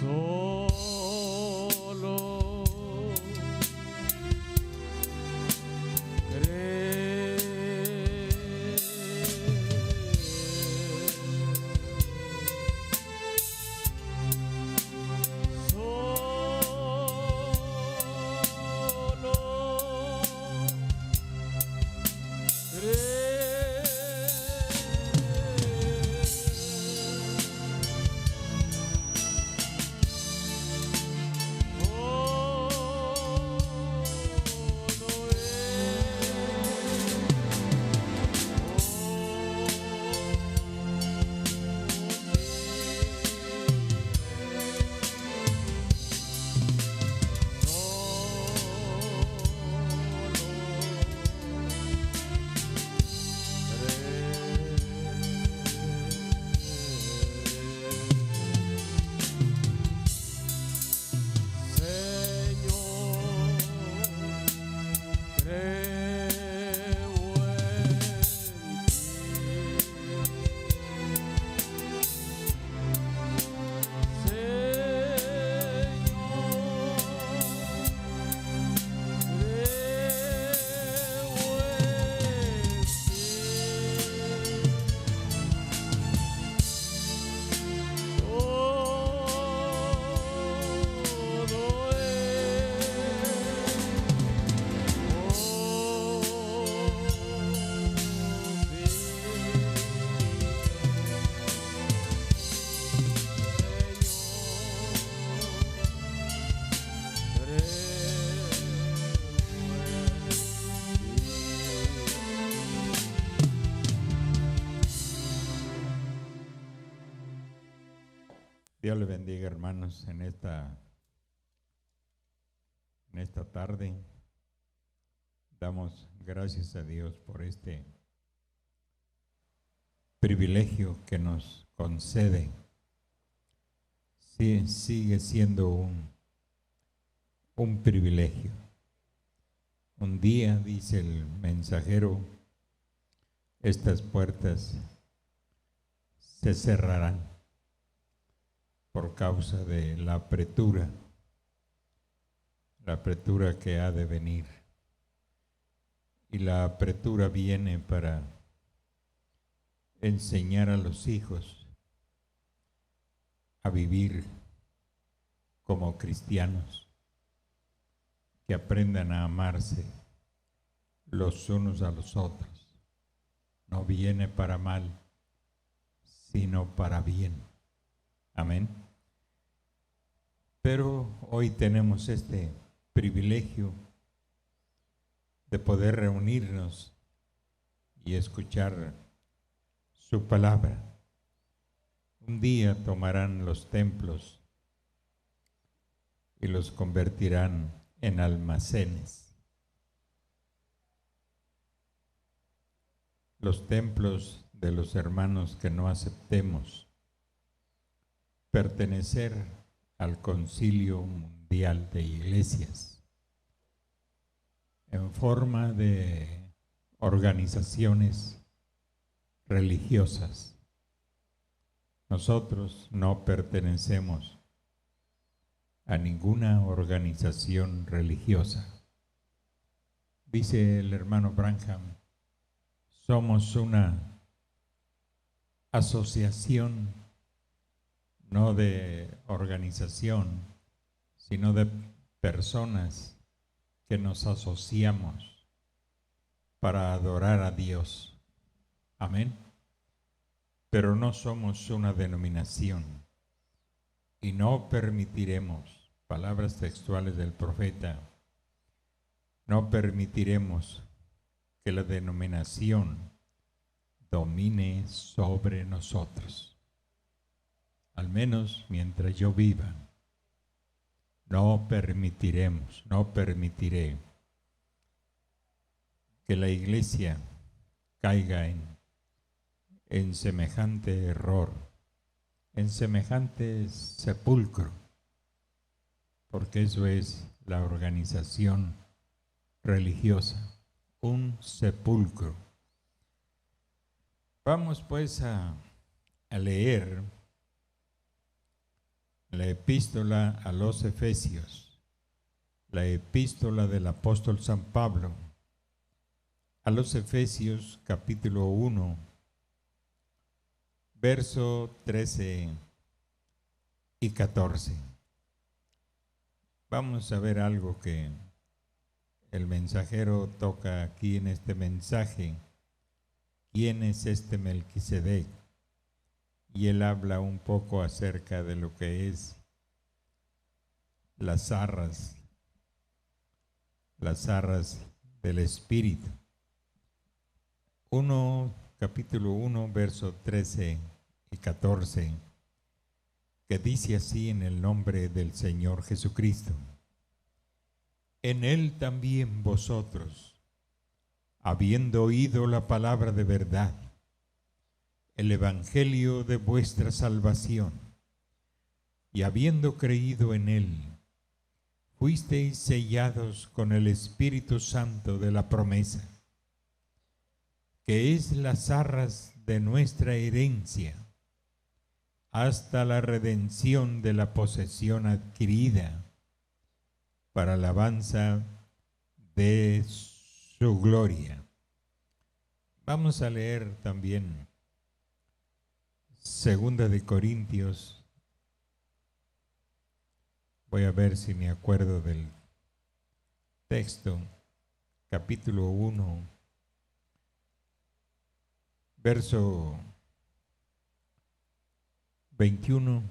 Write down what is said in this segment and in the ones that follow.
Solo Dios le bendiga, hermanos, en esta tarde. Damos gracias a Dios por este privilegio que nos concede. Sí, sigue siendo un privilegio. Un día, dice el mensajero, estas puertas se cerrarán por causa de la apretura que ha de venir. Y la apretura viene para enseñar a los hijos a vivir como cristianos, que aprendan a amarse los unos a los otros. No viene para mal, sino para bien. Amén. Pero hoy tenemos este privilegio de poder reunirnos y escuchar su palabra. Un día tomarán los templos y los convertirán en almacenes. Los templos de los hermanos que no aceptemos pertenecer al Concilio Mundial de Iglesias en forma de organizaciones religiosas. Nosotros no pertenecemos a ninguna organización religiosa. Dice el hermano Branham, somos una asociación, no de organización, sino de personas que nos asociamos para adorar a Dios. Amén. Pero no somos una denominación y no permitiremos, palabras textuales del profeta, no permitiremos que la denominación domine sobre nosotros. Al menos mientras yo viva, no permitiré que la iglesia caiga en semejante error, en semejante sepulcro, porque eso es la organización religiosa, un sepulcro. Vamos pues a leer La epístola a los Efesios, la epístola del apóstol San Pablo a los Efesios, capítulo 1, verso 13 y 14. Vamos a ver algo que el mensajero toca aquí en este mensaje. ¿Quién es este Melquisedec? Y él habla un poco acerca de lo que es las arras del Espíritu. Capítulo 1, verso 13 y 14, que dice así en el nombre del Señor Jesucristo. En él también vosotros, habiendo oído la palabra de verdad, el evangelio de vuestra salvación, y habiendo creído en él, fuisteis sellados con el Espíritu Santo de la promesa, que es las arras de nuestra herencia, hasta la redención de la posesión adquirida, para alabanza de su gloria. Vamos a leer también 2 de Corintios. Voy a ver si me acuerdo del texto, capítulo 1, verso 21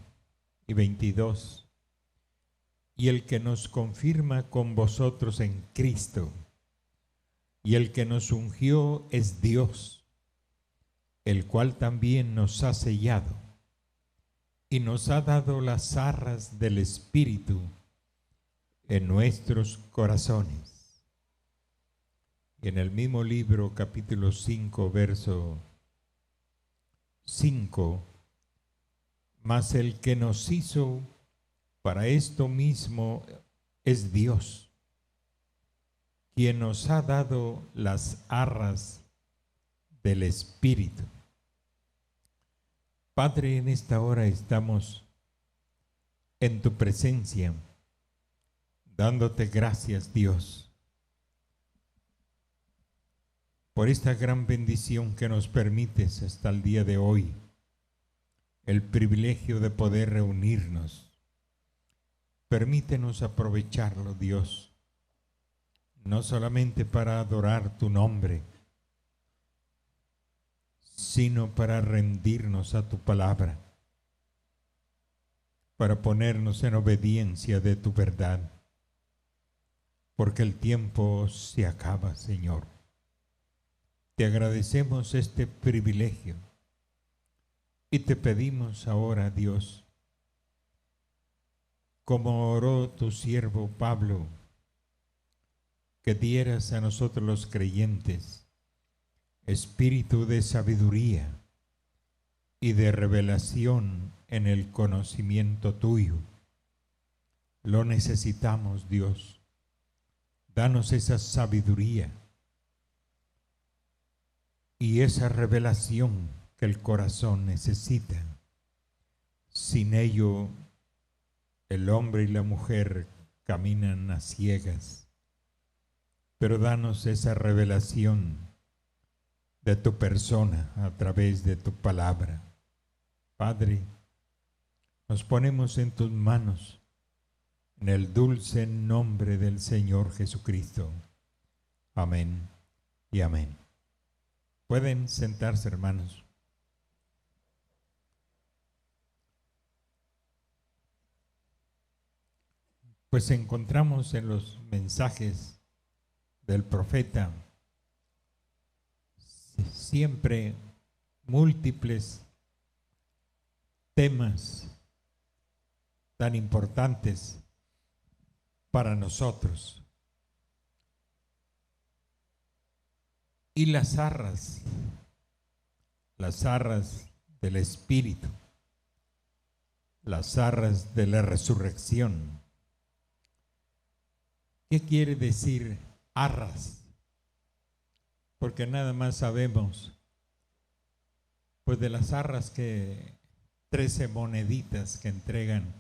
y 22. Y el que nos confirma con vosotros en Cristo, y el que nos ungió es Dios, el cual también nos ha sellado y nos ha dado las arras del Espíritu en nuestros corazones. Y en el mismo libro, capítulo 5, verso 5, mas el que nos hizo para esto mismo es Dios, quien nos ha dado las arras del Espíritu. Padre, en esta hora estamos en tu presencia, dándote gracias, Dios, por esta gran bendición que nos permites hasta el día de hoy, el privilegio de poder reunirnos. Permítenos aprovecharlo, Dios, no solamente para adorar tu nombre, sino para rendirnos a tu palabra, para ponernos en obediencia de tu verdad, porque el tiempo se acaba, Señor. Te agradecemos este privilegio y te pedimos ahora, Dios, como oró tu siervo Pablo, que dieras a nosotros los creyentes espíritu de sabiduría y de revelación en el conocimiento tuyo. Lo necesitamos, Dios. Danos esa sabiduría y esa revelación que el corazón necesita. Sin ello, el hombre y la mujer caminan a ciegas. Pero danos esa revelación de tu persona a través de tu palabra. Padre, nos ponemos en tus manos, en el dulce nombre del Señor Jesucristo. Amén y amén. Pueden sentarse, hermanos. Pues encontramos en los mensajes del profeta siempre múltiples temas tan importantes para nosotros. Y las arras del Espíritu, las arras de la resurrección. ¿Qué quiere decir arras? Porque nada más sabemos, pues, de las arras, que 13 moneditas que entregan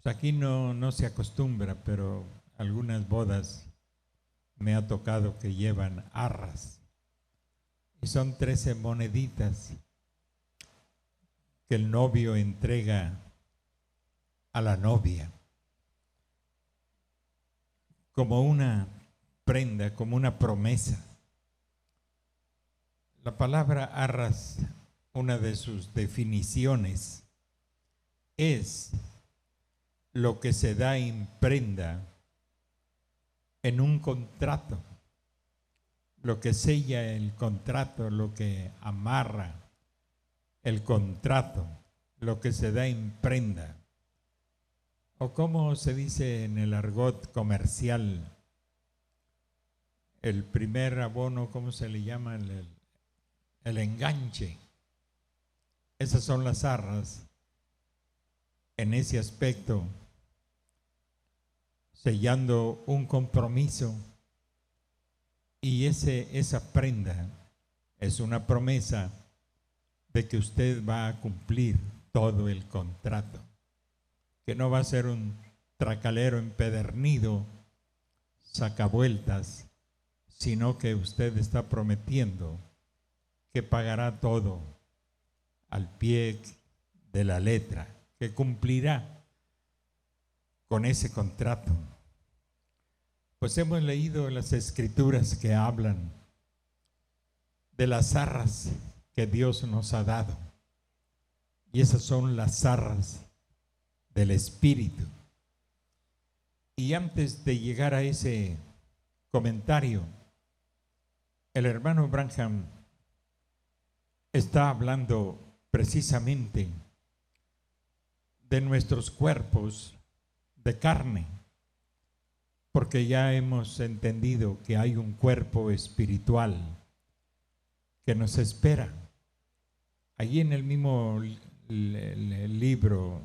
Pues aquí no se acostumbra, pero algunas bodas me ha tocado que llevan arras. Y son 13 moneditas que el novio entrega a la novia como una prenda, como una promesa. La palabra arras, una de sus definiciones, es lo que se da en prenda en un contrato, lo que sella el contrato, lo que amarra el contrato, lo que se da en prenda. O como se dice en el argot comercial, el primer abono, ¿cómo se le llama? El enganche. Esas son las arras en ese aspecto, sellando un compromiso, y esa prenda es una promesa de que usted va a cumplir todo el contrato, que no va a ser un tracalero empedernido, sacavueltas, sino que usted está prometiendo que pagará todo al pie de la letra, que cumplirá con ese contrato. Pues hemos leído las escrituras que hablan de las arras que Dios nos ha dado, y esas son las arras del Espíritu. Y antes de llegar a ese comentario, el hermano Branham está hablando precisamente de nuestros cuerpos de carne, porque ya hemos entendido que hay un cuerpo espiritual que nos espera. Allí en el mismo libro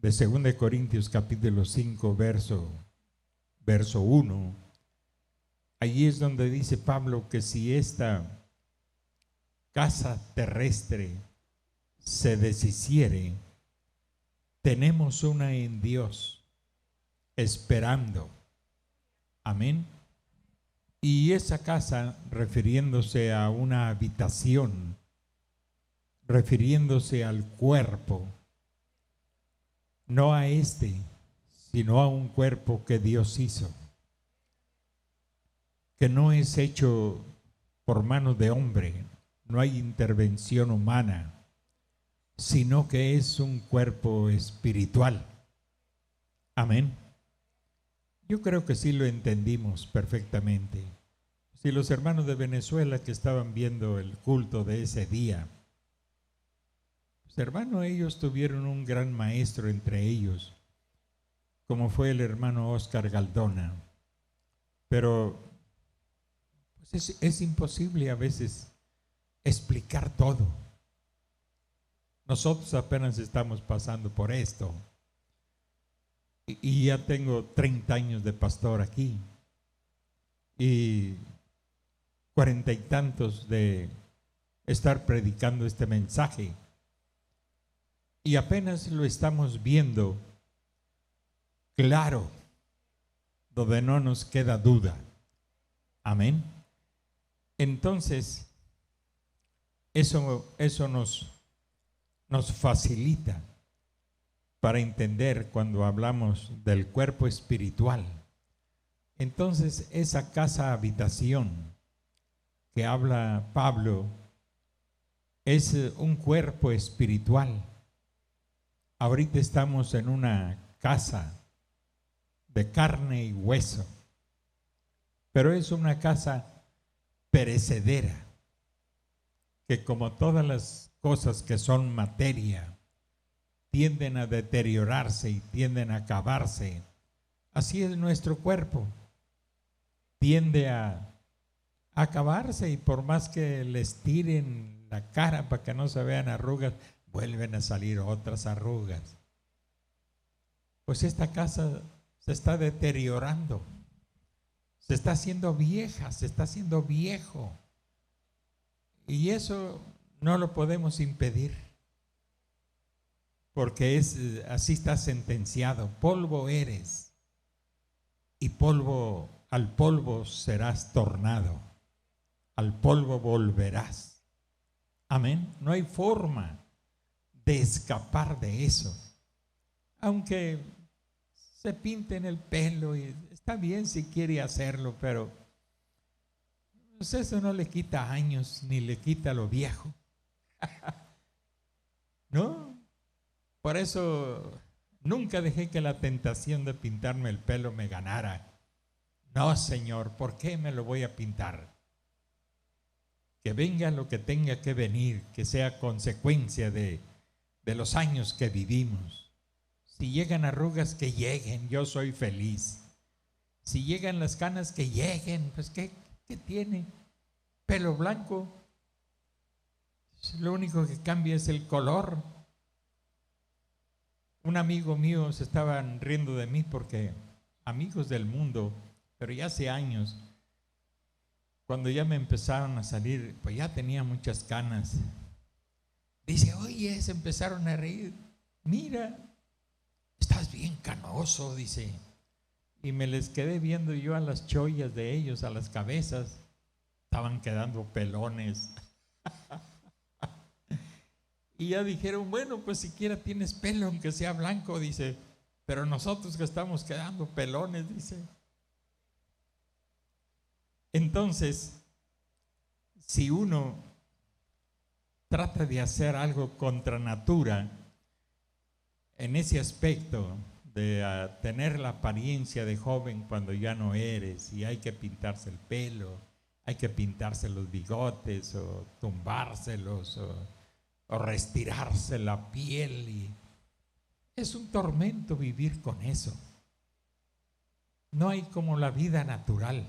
de 2 Corintios capítulo 5 verso 1, allí es donde dice Pablo que si esta casa terrestre se deshiciere, tenemos una en Dios esperando. Amén. Y esa casa, refiriéndose a una habitación, refiriéndose al cuerpo, no a sino a un cuerpo que Dios hizo, que no es hecho por mano de hombre, no hay intervención humana, sino que es un cuerpo espiritual. Amén. Yo creo que sí lo entendimos perfectamente. Si los hermanos de Venezuela que estaban viendo el culto de ese día, pues hermano, ellos tuvieron un gran maestro entre ellos, como fue el hermano Oscar Galdona. Pero pues es imposible a veces explicar todo. Nosotros apenas estamos pasando por esto. Y ya tengo 30 años de pastor aquí. Y 40 y tantos de estar predicando este mensaje. Y apenas lo estamos viendo claro, donde no nos queda duda. Amén. Entonces, eso nos facilita para entender cuando hablamos del cuerpo espiritual. Entonces, esa casa habitación que habla Pablo es un cuerpo espiritual. Ahorita estamos en una casa de carne y hueso, pero es una casa perecedera, que como todas las cosas que son materia, tienden a deteriorarse y tienden a acabarse. Así es nuestro cuerpo, tiende a acabarse, y por más que les tiren la cara para que no se vean arrugas, vuelven a salir otras arrugas. Pues esta casa se está deteriorando, se está haciendo vieja, se está haciendo viejo, y eso no lo podemos impedir. porque así está sentenciado: polvo eres y al polvo serás tornado, al polvo volverás. Amén. No hay forma de escapar de eso. Aunque se pinten el pelo, y está bien si quiere hacerlo, pero pues eso no le quita años ni le quita lo viejo. ¿No? Por eso nunca dejé que la tentación de pintarme el pelo me ganara. No, Señor, ¿por qué me lo voy a pintar? Que venga lo que tenga que venir, que sea consecuencia de los años que vivimos. Si llegan arrugas, que lleguen, yo soy feliz. Si llegan las canas, que lleguen, pues ¿qué tiene? Pelo blanco, lo único que cambia es el color. Un amigo mío se estaban riendo de mí porque amigos del mundo, pero ya hace años, cuando ya me empezaron a salir, pues ya tenía muchas canas. Dice, oye, se empezaron a reír. Mira, estás bien canoso, dice. Y me les quedé viendo yo a las chollas de ellos, a las cabezas. Estaban quedando pelones. Y ya dijeron, bueno, pues siquiera tienes pelo, aunque sea blanco, dice. Pero nosotros que estamos quedando pelones, dice. Entonces, si uno trata de hacer algo contra natura, en ese aspecto de tener la apariencia de joven cuando ya no eres, y hay que pintarse el pelo, hay que pintarse los bigotes o tumbárselos o retirarse la piel, y es un tormento vivir con eso. No hay como la vida natural.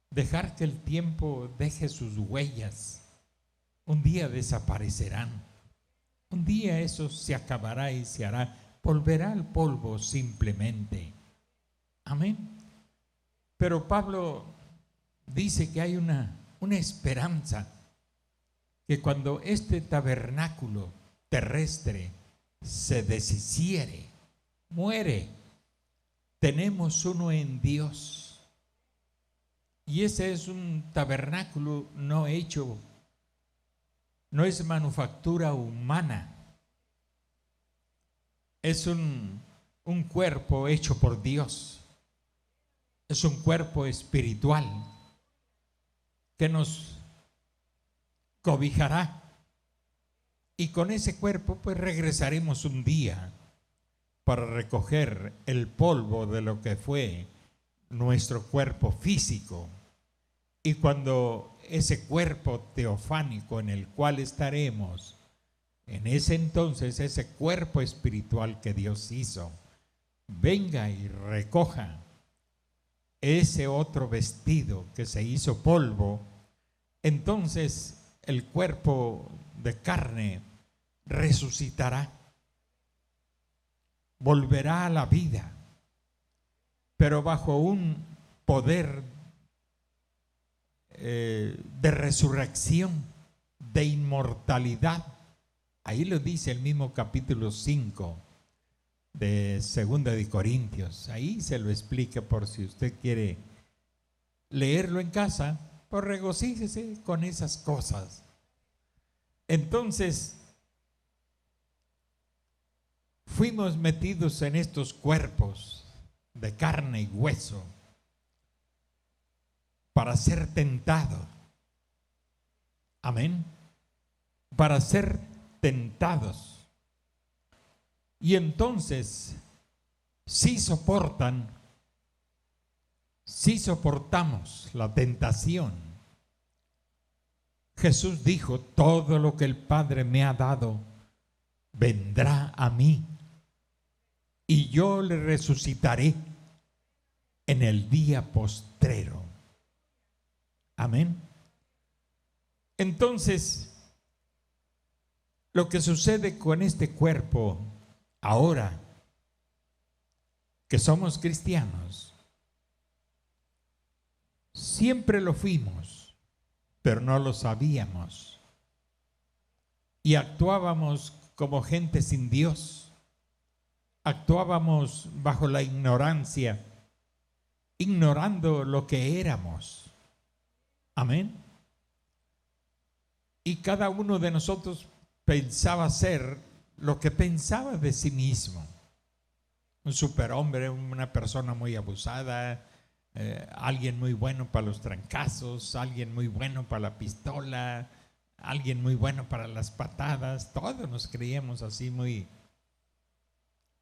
Dejar que el tiempo deje sus huellas. Un día desaparecerán. Un día eso se acabará y se hará. Volverá al polvo simplemente. Amén. Pero Pablo dice que hay una esperanza, que cuando este tabernáculo terrestre se deshiciere, muere, tenemos uno en Dios. Y ese es un tabernáculo no hecho, no es manufactura humana. Es un cuerpo hecho por Dios. Es un cuerpo espiritual que nos cobijará. Y con ese cuerpo pues regresaremos un día para recoger el polvo de lo que fue nuestro cuerpo físico. Y cuando ese cuerpo teofánico en el cual estaremos, en ese entonces ese cuerpo espiritual que Dios hizo, venga y recoja ese otro vestido que se hizo polvo, entonces el cuerpo de carne resucitará, volverá a la vida, pero bajo un poder de resurrección, de inmortalidad. Ahí lo dice el mismo capítulo 5 de Segunda de Corintios. Ahí se lo explica por si usted quiere leerlo en casa, pues regocíjese con esas cosas. Entonces, fuimos metidos en estos cuerpos de carne y hueso para ser tentado. Amén. Para ser tentados. Y entonces, si soportamos la tentación. Jesús dijo, todo lo que el Padre me ha dado vendrá a mí, y yo le resucitaré en el día postrero. Amén. Entonces, lo que sucede con este cuerpo ahora que somos cristianos, siempre lo fuimos, pero no lo sabíamos, y actuábamos como gente sin Dios. Actuábamos bajo la ignorancia, ignorando lo que éramos. Amén. Y cada uno de nosotros pensaba ser lo que pensaba de sí mismo. Un superhombre, una persona muy abusada, alguien muy bueno para los trancazos, alguien muy bueno para la pistola, alguien muy bueno para las patadas. Todos nos creíamos así muy...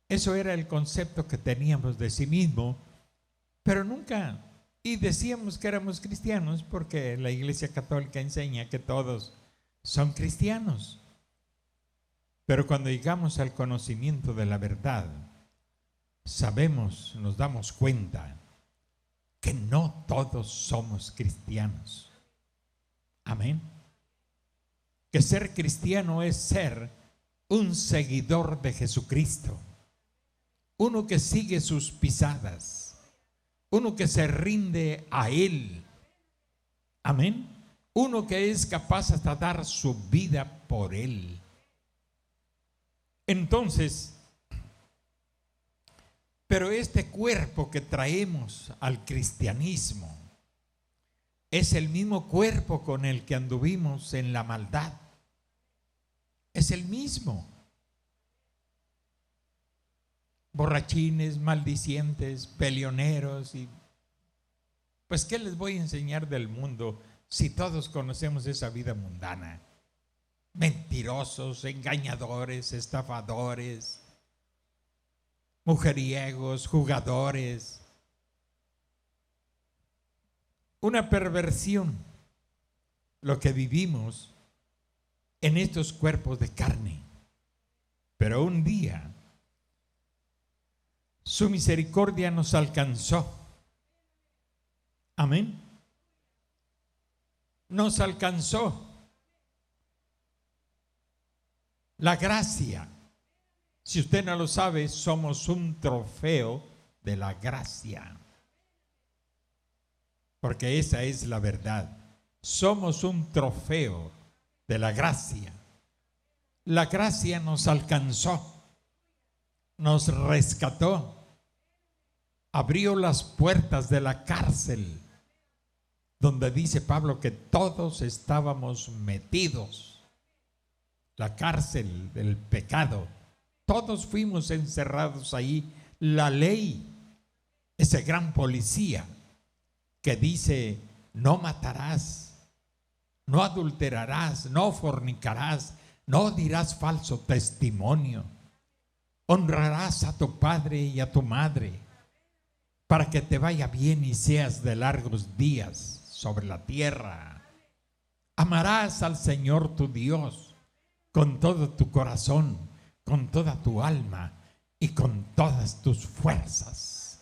Eso era el concepto que teníamos de sí mismo, pero nunca... Y decíamos que éramos cristianos porque la Iglesia Católica enseña que todos son cristianos. Pero cuando llegamos al conocimiento de la verdad, sabemos, nos damos cuenta que no todos somos cristianos. Amén. Que ser cristiano es ser un seguidor de Jesucristo, uno que sigue sus pisadas, uno que se rinde a Él. Amén. Uno que es capaz hasta dar su vida por Él. Entonces, pero este cuerpo que traemos al cristianismo es el mismo cuerpo con el que anduvimos en la maldad. Es el mismo. Borrachines, maldicientes, peleoneros y pues ¿qué les voy a enseñar del mundo si todos conocemos esa vida mundana? Mentirosos, engañadores, estafadores, mujeriegos, jugadores. Una perversión, lo que vivimos en estos cuerpos de carne. Pero un día su misericordia nos alcanzó. Amén. Nos alcanzó la gracia. Si usted no lo sabe, somos un trofeo de la gracia. Porque esa es la verdad. Somos un trofeo de la gracia. La gracia nos alcanzó, nos rescató, abrió las puertas de la cárcel, donde dice Pablo que todos estábamos metidos. La cárcel del pecado. Todos fuimos encerrados ahí. La ley, ese gran policía que dice: no matarás, no adulterarás, no fornicarás, no dirás falso testimonio, honrarás a tu padre y a tu madre para que te vaya bien y seas de largos días sobre la tierra. Amarás al Señor tu Dios con todo tu corazón, con toda tu alma y con todas tus fuerzas.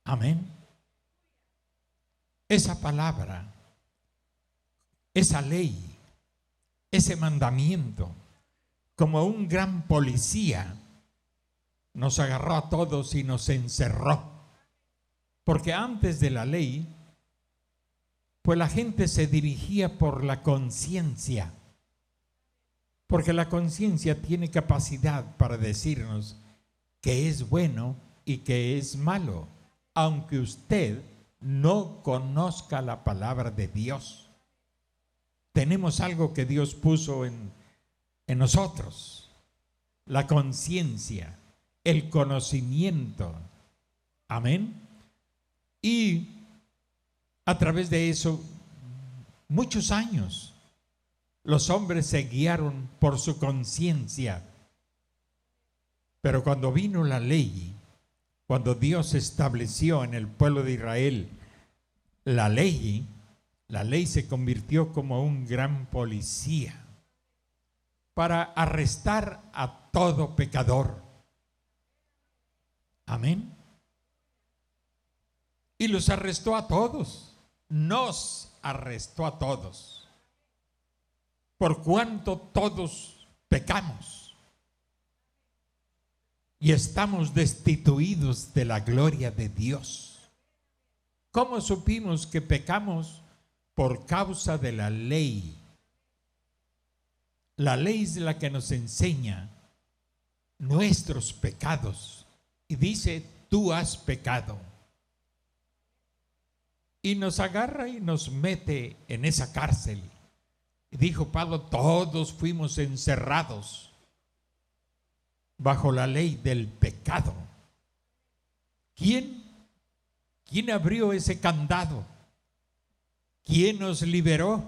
Amén. Esa palabra, esa ley, ese mandamiento, como un gran policía, nos agarró a todos y nos encerró. Porque antes de la ley, pues la gente se dirigía por la conciencia. Porque la conciencia tiene capacidad para decirnos que es bueno y que es malo, aunque usted no conozca la palabra de Dios. Tenemos algo que Dios puso en nosotros: la conciencia, el conocimiento. Amén. Y a través de eso, muchos años, los hombres se guiaron por su conciencia. Pero cuando vino la ley, cuando Dios estableció en el pueblo de Israel la ley se convirtió como un gran policía para arrestar a todo pecador. Amén. Y los arrestó a todos, nos arrestó a todos, por cuanto todos pecamos y estamos destituidos de la gloria de Dios. ¿Cómo supimos que pecamos? Por causa de la ley. La ley es la que nos enseña nuestros pecados y dice: tú has pecado. Y nos agarra y nos mete en esa cárcel. Y dijo Pablo: todos fuimos encerrados bajo la ley del pecado. ¿Quién abrió ese candado? ¿Quién nos liberó?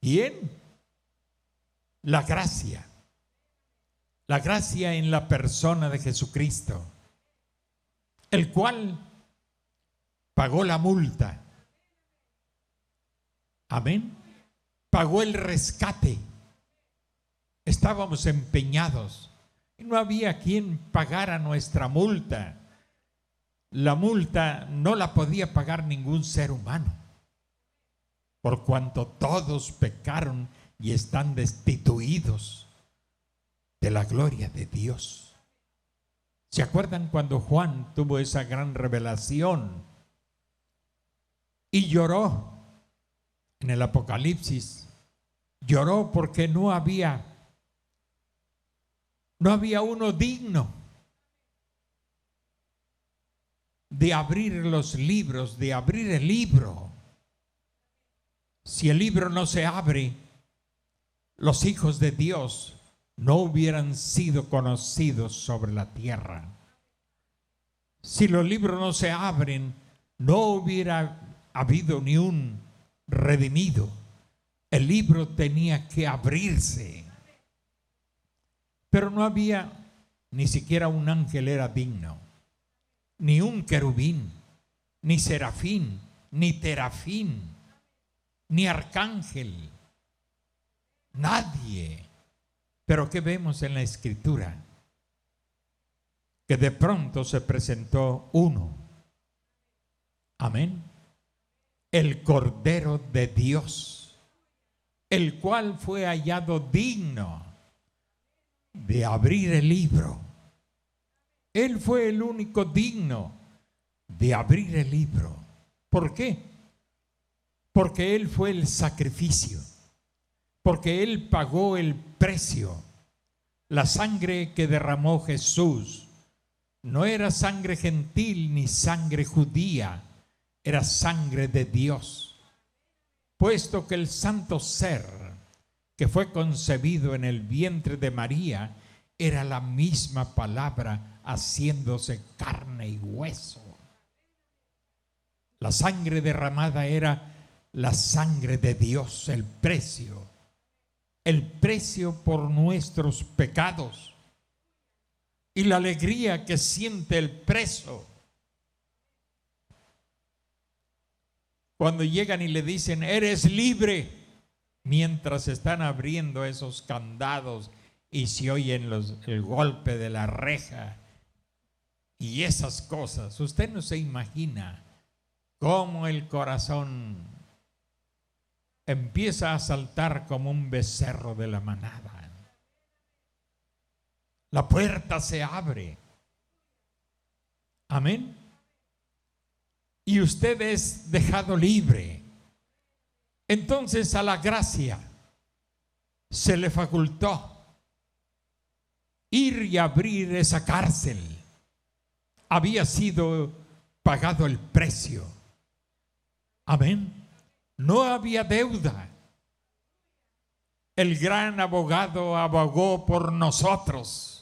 ¿Quién? La gracia. La gracia en la persona de Jesucristo, el cual pagó la multa. Amén. Pagó el rescate. Estábamos empeñados y no había quien pagara nuestra multa. La multa no la podía pagar ningún ser humano, por cuanto todos pecaron y están destituidos de la gloria de Dios. ¿Se acuerdan cuando Juan tuvo esa gran revelación y lloró en el Apocalipsis? Lloró porque no había uno digno de abrir los libros, de abrir el libro. Si el libro no se abre, los hijos de Dios no hubieran sido conocidos sobre la tierra. Si los libros no se abren, no hubiera habido ni un redimido. El libro tenía que abrirse. Pero no había, ni siquiera un ángel era digno, ni un querubín, ni serafín, ni terafín, ni arcángel. Nadie. Pero ¿qué vemos en la Escritura? Que de pronto se presentó uno. Amén. El Cordero de Dios, el cual fue hallado digno de abrir el libro. Él fue el único digno de abrir el libro. ¿Por qué? Porque Él fue el sacrificio. Porque Él pagó el precio. La sangre que derramó Jesús no era sangre gentil ni sangre judía, era sangre de Dios. Puesto que el santo ser que fue concebido en el vientre de María era la misma palabra haciéndose carne y hueso. La sangre derramada era la sangre de Dios, el precio por nuestros pecados. Y la alegría que siente el preso cuando llegan y le dicen: eres libre, mientras están abriendo esos candados y se oyen el golpe de la reja y esas cosas. Usted no se imagina cómo el corazón empieza a saltar como un becerro de la manada. La puerta se abre. Amén. Y usted es dejado libre. Entonces a la gracia se le facultó ir y abrir esa cárcel. Había sido pagado el precio. Amén. No había deuda. El gran abogado abogó por nosotros.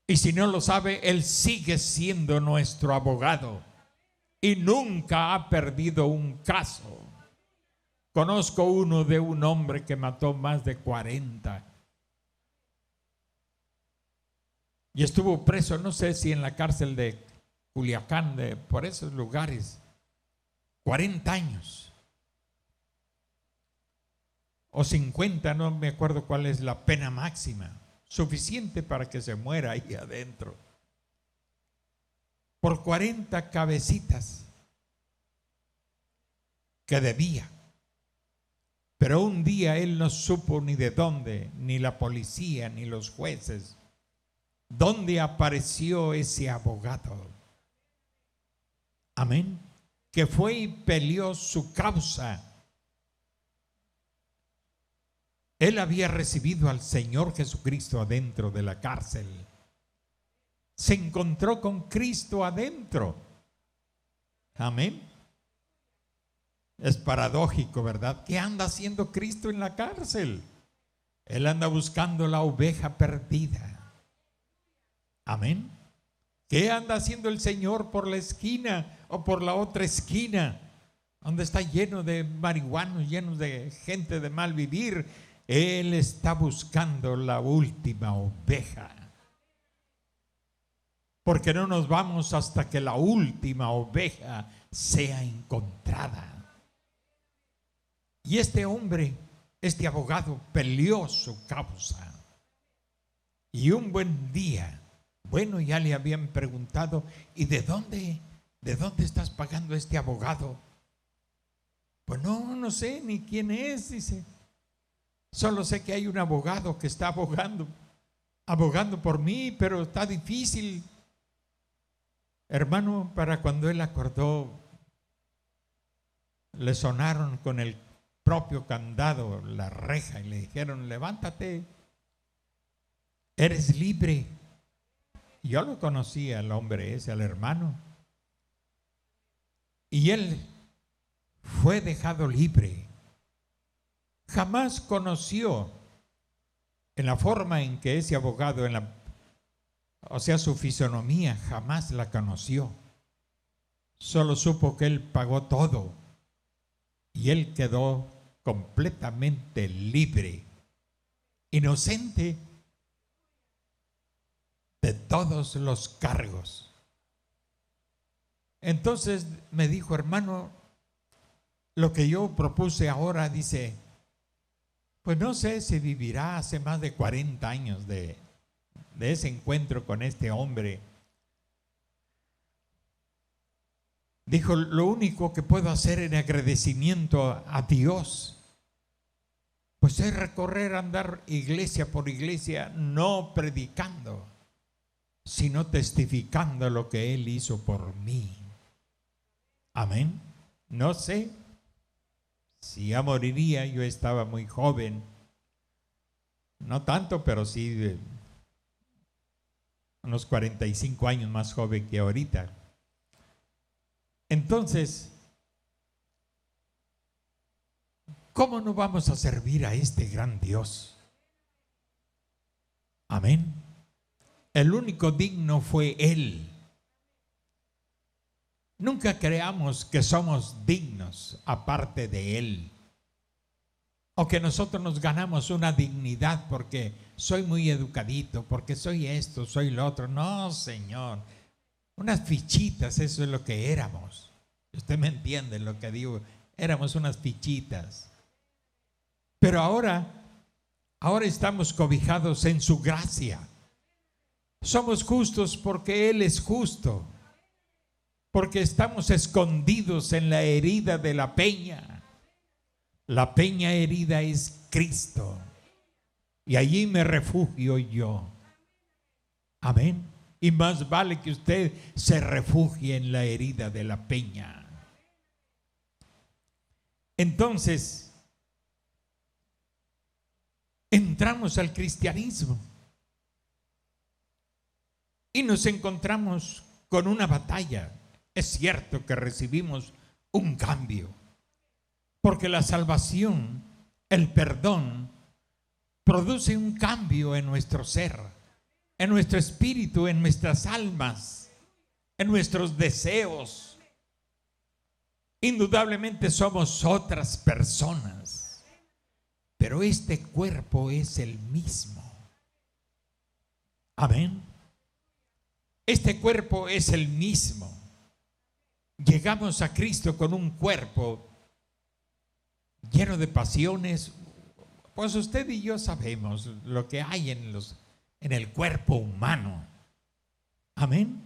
Y si no lo sabe, Él sigue siendo nuestro abogado. Y nunca ha perdido un caso. Conozco uno de un hombre que mató más de 40. Y estuvo preso, no sé si en la cárcel de Culiacán, por esos lugares, 40 años. O 50, no me acuerdo cuál es la pena máxima. Suficiente para que se muera ahí adentro. Por 40 cabecitas que debía. Pero un día él no supo ni de dónde, ni la policía, ni los jueces, dónde apareció ese abogado. Amén. Que fue y peleó su causa. Él había recibido al Señor Jesucristo adentro de la cárcel. Se encontró con Cristo adentro. Amén. Es paradójico, ¿verdad? ¿Qué anda haciendo Cristo en la cárcel? Él anda buscando la oveja perdida. Amén. ¿Qué anda haciendo el Señor por la esquina o por la otra esquina, donde está lleno de marihuanos, llenos de gente de mal vivir? Él está buscando la última oveja. Porque no nos vamos hasta que la última oveja sea encontrada. Y este hombre, este abogado, peleó su causa. Y un buen día, bueno, ya le habían preguntado, ¿y de dónde estás pagando este abogado? Pues no sé ni quién es, dice. Solo sé que hay un abogado que está abogando por mí, pero está difícil. Hermano, para cuando él acordó, le sonaron con el propio candado la reja y le dijeron: levántate, eres libre. Yo lo conocía al hombre ese, al hermano, y él fue dejado libre. Jamás conoció en la forma en que ese abogado, su fisonomía, jamás la conoció. Solo supo que él pagó todo y él quedó completamente libre, inocente de todos los cargos. Entonces me dijo: hermano, lo que yo propuse ahora, dice, pues no sé si vivirá. Hace más de 40 años de ese encuentro con este hombre. Dijo: lo único que puedo hacer en agradecimiento a Dios, pues es recorrer, andar iglesia por iglesia, no predicando, sino testificando lo que Él hizo por mí. Amén. No sé si ya moriría. Yo estaba muy joven, no tanto, pero sí unos 45 años más joven que ahorita. Entonces, ¿cómo no vamos a servir a este gran Dios? Amén. El único digno fue Él. Nunca creamos que somos dignos aparte de Él, o que nosotros nos ganamos una dignidad porque soy muy educadito, porque soy esto, soy lo otro. No, Señor. Unas fichitas, eso es lo que éramos. Usted me entiende lo que digo. Éramos unas fichitas. Pero ahora estamos cobijados en su gracia. Somos justos porque Él es justo. Porque estamos escondidos en la herida de la peña. La peña herida es Cristo. Y allí me refugio yo. Amén. Y más vale que usted se refugie en la herida de la peña. Entonces, entramos al cristianismo y nos encontramos con una batalla. Es cierto que recibimos un cambio, porque la salvación, el perdón, produce un cambio en nuestro ser, en nuestro espíritu, en nuestras almas, en nuestros deseos. Indudablemente somos otras personas, pero este cuerpo es el mismo. Amén. Este cuerpo es el mismo. Llegamos a Cristo con un cuerpo lleno de pasiones. Pues usted y yo sabemos lo que hay en el cuerpo humano. Amén.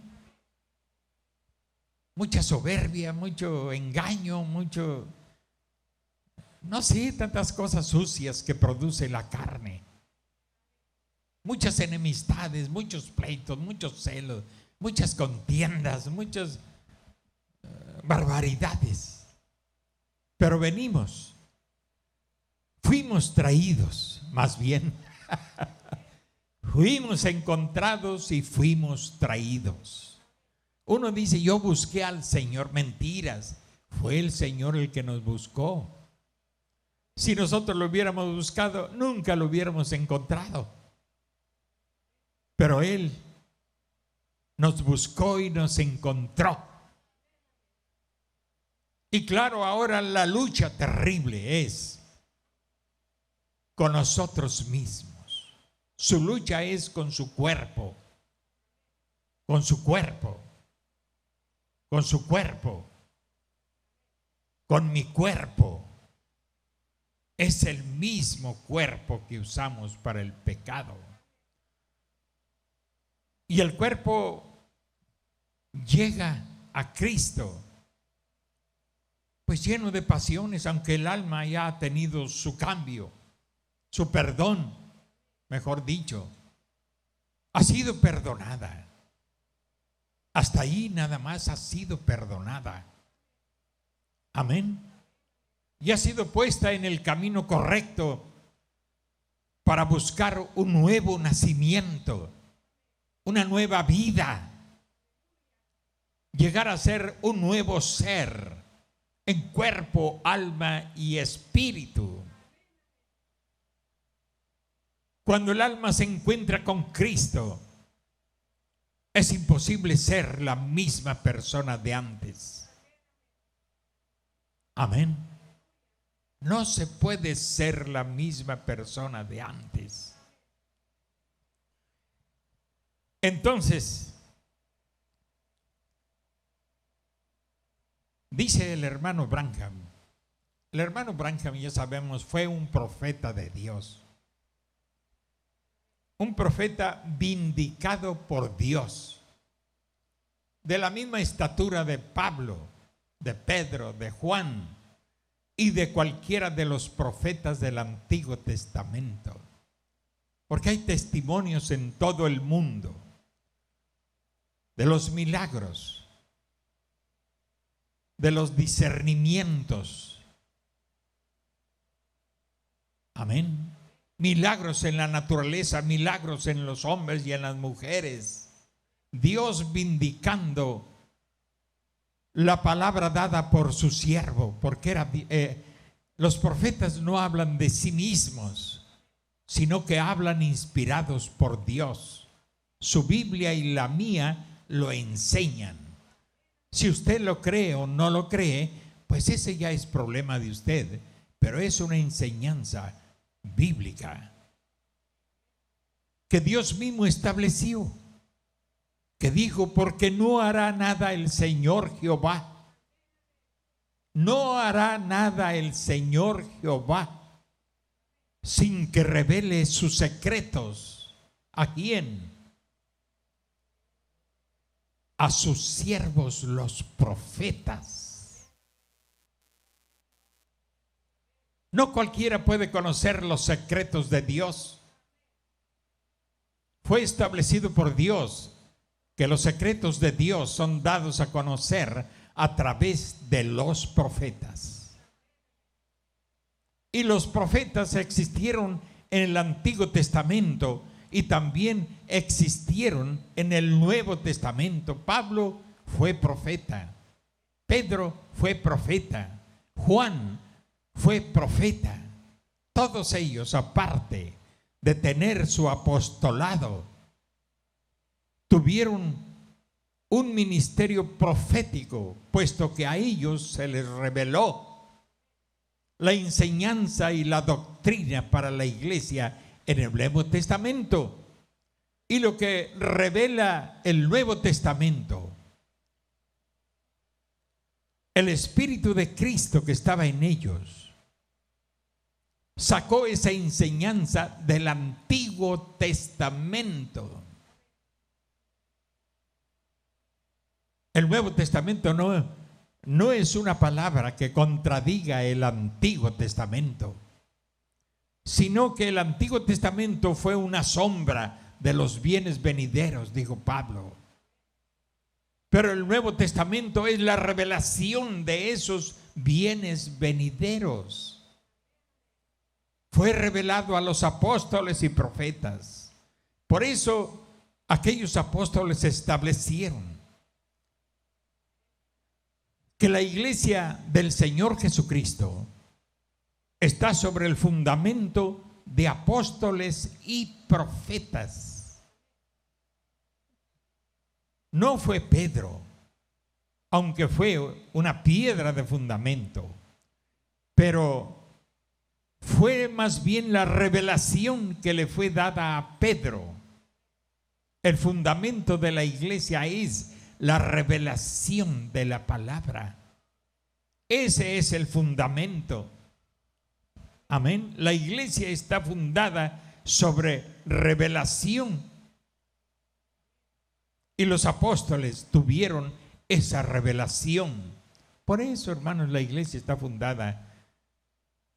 Mucha soberbia, mucho engaño, no sé, tantas cosas sucias que produce la carne. Muchas enemistades, muchos pleitos, muchos celos, muchas contiendas, muchas barbaridades. Pero fuimos traídos más bien, fuimos encontrados y fuimos traídos. Uno dice, yo busqué al Señor. Mentiras, fue el Señor el que nos buscó. Si nosotros lo hubiéramos buscado, nunca lo hubiéramos encontrado. Pero Él nos buscó y nos encontró. Y claro, ahora la lucha terrible es con nosotros mismos. Su lucha es con su cuerpo, con su cuerpo, con su cuerpo, con mi cuerpo. Es el mismo cuerpo que usamos para el pecado. Y el cuerpo llega a Cristo, pues lleno de pasiones, aunque el alma ya ha tenido su cambio, su perdón, mejor dicho, ha sido perdonada. Hasta ahí nada más ha sido perdonada. Amén. Y ha sido puesta en el camino correcto para buscar un nuevo nacimiento, una nueva vida, llegar a ser un nuevo ser en cuerpo, alma y espíritu. Cuando el alma se encuentra con Cristo, es imposible ser la misma persona de antes. Amén. No se puede ser la misma persona de antes. Entonces, dice el hermano Branham. El hermano Branham, ya sabemos, fue un profeta de Dios. Un profeta vindicado por Dios. De la misma estatura de Pablo, de Pedro, de Juan y de cualquiera de los profetas del Antiguo Testamento. Porque hay testimonios en todo el mundo de los milagros, de los discernimientos. Amén. Milagros en la naturaleza, milagros en los hombres y en las mujeres. Dios vindicando la palabra dada por su siervo, porque los profetas no hablan de sí mismos, sino que hablan inspirados por Dios. Su Biblia y la mía lo enseñan. Si usted lo cree o no lo cree, pues ese ya es problema de usted, pero es una enseñanza bíblica que Dios mismo estableció, que dijo, porque no hará nada el Señor Jehová, no hará nada el Señor Jehová sin que revele sus secretos. ¿A quién? A sus siervos los profetas. No cualquiera puede conocer los secretos de Dios. Fue establecido por Dios que los secretos de Dios son dados a conocer a través de los profetas. Y los profetas existieron en el Antiguo Testamento y también existieron en el Nuevo Testamento. Pablo fue profeta, Pedro fue profeta, Juan fue profeta. Todos ellos, aparte de tener su apostolado, tuvieron un ministerio profético, puesto que a ellos se les reveló la enseñanza y la doctrina para la iglesia en el Nuevo Testamento. Y lo que revela el Nuevo Testamento, el Espíritu de Cristo que estaba en ellos, sacó esa enseñanza del Antiguo Testamento. El Nuevo Testamento no es una palabra que contradiga el Antiguo Testamento, sino que el Antiguo Testamento fue una sombra de los bienes venideros, dijo Pablo. Pero el Nuevo Testamento es la revelación de esos bienes venideros. fue revelado a los apóstoles y profetas. Por eso aquellos apóstoles establecieron que la iglesia del Señor Jesucristo está sobre el fundamento de apóstoles y profetas. No fue Pedro, aunque fue una piedra de fundamento, pero fue más bien la revelación que le fue dada a Pedro. El fundamento de la iglesia es la revelación de la palabra. Ese es el fundamento. Amén. La iglesia está fundada sobre revelación. Y los apóstoles tuvieron esa revelación. Por eso, hermanos, la iglesia está fundada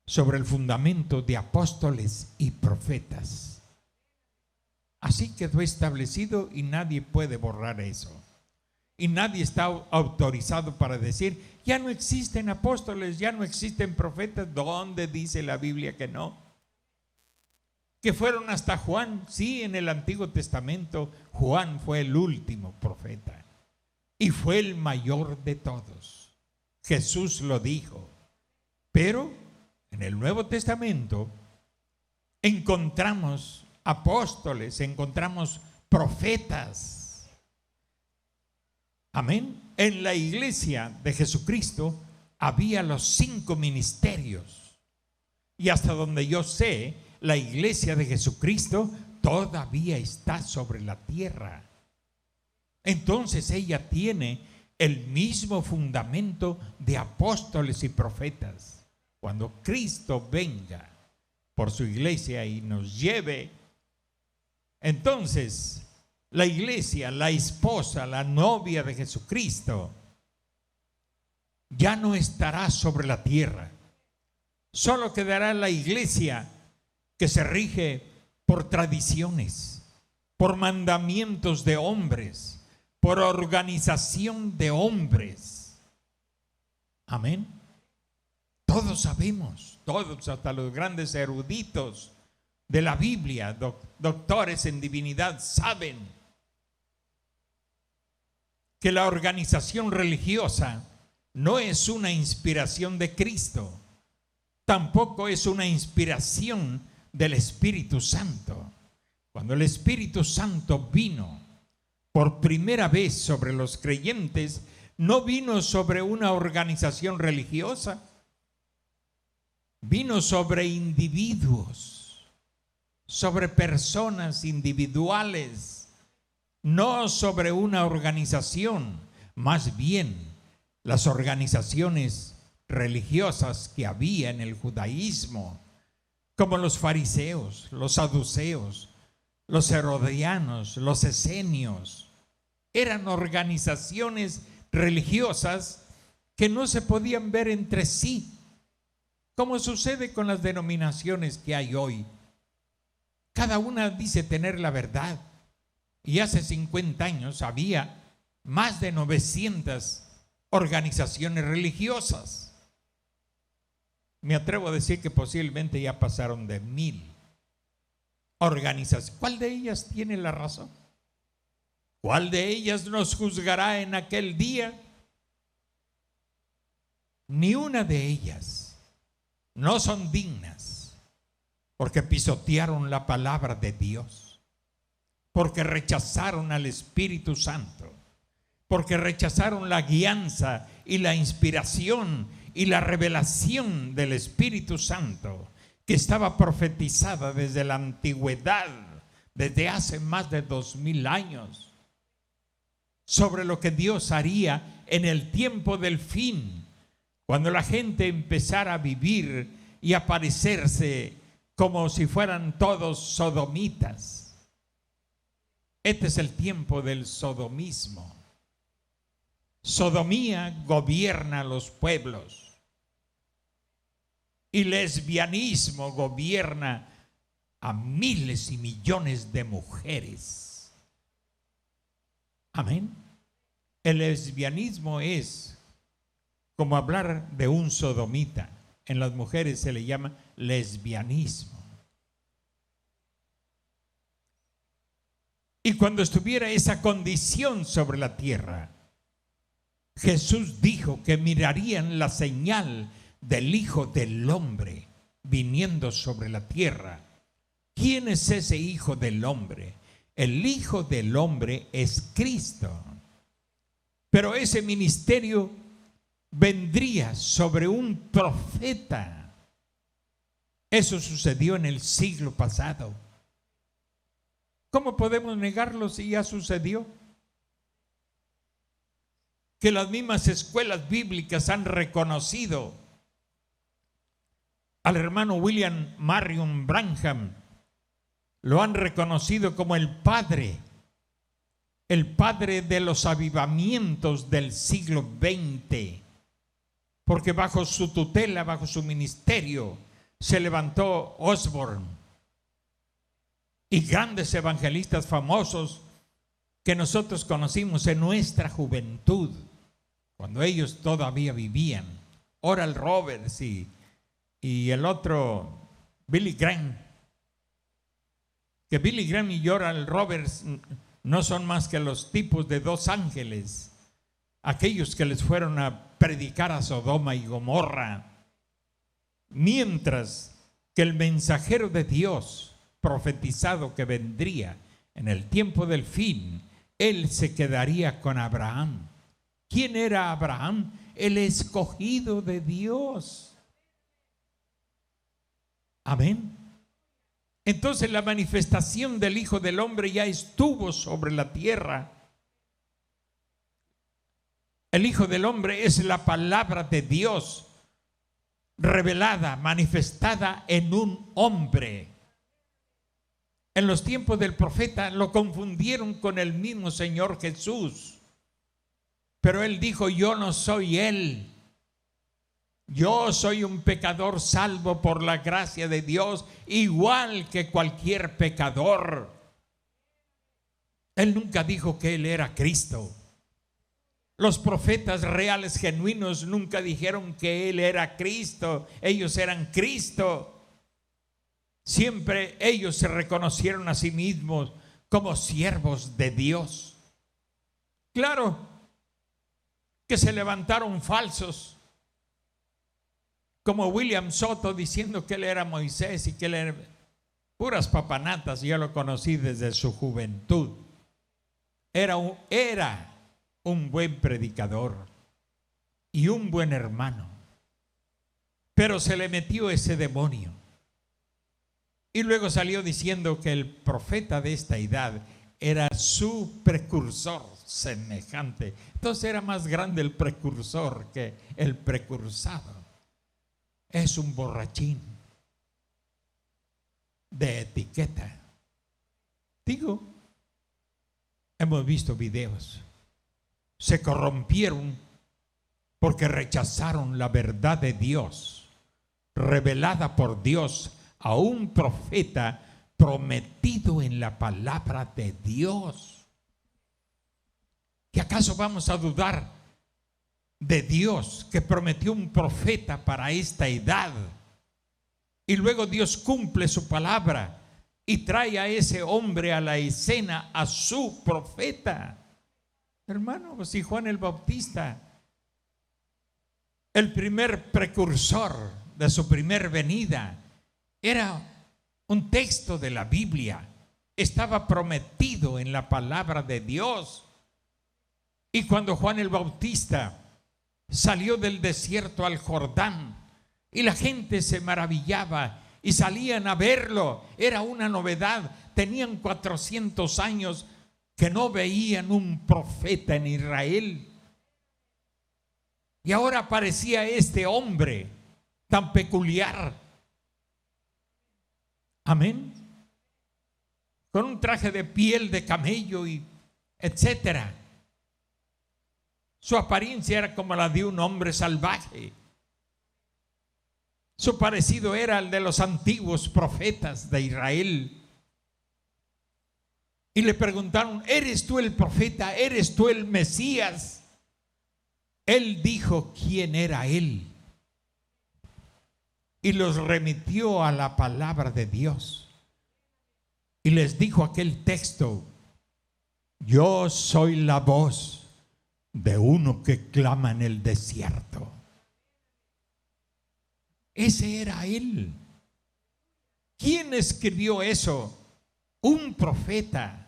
sobre el fundamento de apóstoles y profetas. Así quedó establecido y nadie puede borrar eso. Y nadie está autorizado para decir, ya no existen apóstoles, ya no existen profetas. ¿Dónde dice la Biblia que no? Que fueron hasta Juan. Sí, en el Antiguo Testamento Juan fue el último profeta y fue el mayor de todos. Jesús lo dijo. Pero en el Nuevo Testamento encontramos apóstoles, encontramos profetas. Amén. En la iglesia de Jesucristo había los 5 ministerios. Y hasta donde yo sé, la iglesia de Jesucristo todavía está sobre la tierra. Entonces ella tiene el mismo fundamento de apóstoles y profetas. Cuando Cristo venga por su iglesia y nos lleve, entonces la iglesia, la esposa, la novia de Jesucristo, ya no estará sobre la tierra. Solo quedará la iglesia que se rige por tradiciones, por mandamientos de hombres, por organización de hombres. Amén. Todos sabemos, todos, hasta los grandes eruditos de la Biblia, doctores en divinidad, saben que la organización religiosa no es una inspiración de Cristo, tampoco es una inspiración del Espíritu Santo. Cuando el Espíritu Santo vino por primera vez sobre los creyentes, no vino sobre una organización religiosa, vino sobre individuos, sobre personas individuales, no sobre una organización. Más bien, las organizaciones religiosas que había en el judaísmo, como los fariseos, los saduceos, los herodianos, los esenios, eran organizaciones religiosas que no se podían ver entre sí, como sucede con las denominaciones que hay hoy. Cada una dice tener la verdad. Y hace 50 años había más de 900 organizaciones religiosas. Me atrevo a decir que posiblemente ya pasaron de 1000 organizaciones. ¿Cuál de ellas tiene la razón? ¿Cuál de ellas nos juzgará en aquel día? Ni una de ellas. No son dignas, porque pisotearon la palabra de Dios, porque rechazaron al Espíritu Santo, porque rechazaron la guianza y la inspiración y la revelación del Espíritu Santo, que estaba profetizada desde la antigüedad, desde hace más de 2000 años, sobre lo que Dios haría en el tiempo del fin, cuando la gente empezara a vivir y a parecerse como si fueran todos sodomitas. Este es el tiempo del sodomismo. Sodomía gobierna los pueblos y lesbianismo gobierna a miles y millones de mujeres. Amén. El lesbianismo es como hablar de un sodomita. en las mujeres se le llama lesbianismo. Y cuando estuviera esa condición sobre la tierra, Jesús dijo que mirarían la señal del Hijo del Hombre viniendo sobre la tierra. ¿Quién es ese Hijo del Hombre? El Hijo del Hombre es Cristo. Pero ese ministerio vendría sobre un profeta. Eso sucedió en el siglo pasado. ¿Cómo podemos negarlo si ya sucedió? Que las mismas escuelas bíblicas han reconocido al hermano William Marion Branham, lo han reconocido como el padre de los avivamientos del siglo XX, porque bajo su tutela, bajo su ministerio, se levantó Osborne y grandes evangelistas famosos que nosotros conocimos en nuestra juventud, cuando ellos todavía vivían. Oral Roberts y el otro Billy Graham, que Billy Graham y Oral Roberts no son más que los tipos de dos ángeles, aquellos que les fueron a predicar a Sodoma y Gomorra, mientras que el mensajero de Dios profetizado que vendría en el tiempo del fin, él se quedaría con Abraham. ¿Quién era Abraham? El escogido de Dios. Amén. Entonces la manifestación del Hijo del Hombre ya estuvo sobre la tierra. El Hijo del Hombre es la palabra de Dios revelada, manifestada en un hombre. En los tiempos del profeta lo confundieron con el mismo Señor Jesús, pero él dijo: yo no soy él. Yo soy un pecador salvo por la gracia de Dios, igual que cualquier pecador. Él nunca dijo que él era Cristo. Los profetas reales genuinos nunca dijeron que él era Cristo. Ellos eran Cristo. Siempre ellos se reconocieron a sí mismos como siervos de Dios. Claro que se levantaron falsos, como William Soto, diciendo que él era Moisés y que él era puras papanatas. Yo lo conocí desde su juventud. Era un buen predicador y un buen hermano, pero se le metió ese demonio. Y luego salió diciendo que el profeta de esta edad era su precursor semejante. Entonces era más grande el precursor que el precursado. Es un borrachín de etiqueta. Digo, hemos visto videos. Se corrompieron porque rechazaron la verdad de Dios, revelada por Dios a un profeta prometido en la palabra de Dios. ¿Y acaso vamos a dudar de Dios, que prometió un profeta para esta edad? Y luego Dios cumple su palabra y trae a ese hombre a la escena, a su profeta. Hermano, si Juan el Bautista, el primer precursor de su primer venida, era un texto de la Biblia, estaba prometido en la palabra de Dios. Y cuando Juan el Bautista salió del desierto al Jordán y la gente se maravillaba y salían a verlo, era una novedad. Tenían 400 años que no veían un profeta en Israel, y ahora aparecía este hombre tan peculiar. Amén. Con un traje de piel de camello y etcétera. Su apariencia era como la de un hombre salvaje. Su parecido era el de los antiguos profetas de Israel. Y le preguntaron: ¿eres tú el profeta? ¿Eres tú el Mesías? 'Él dijo quién era él. y los remitió a la palabra de Dios. Y les dijo aquel texto: yo soy la voz de uno que clama en el desierto. Ese era él. ¿Quién escribió eso? Un profeta.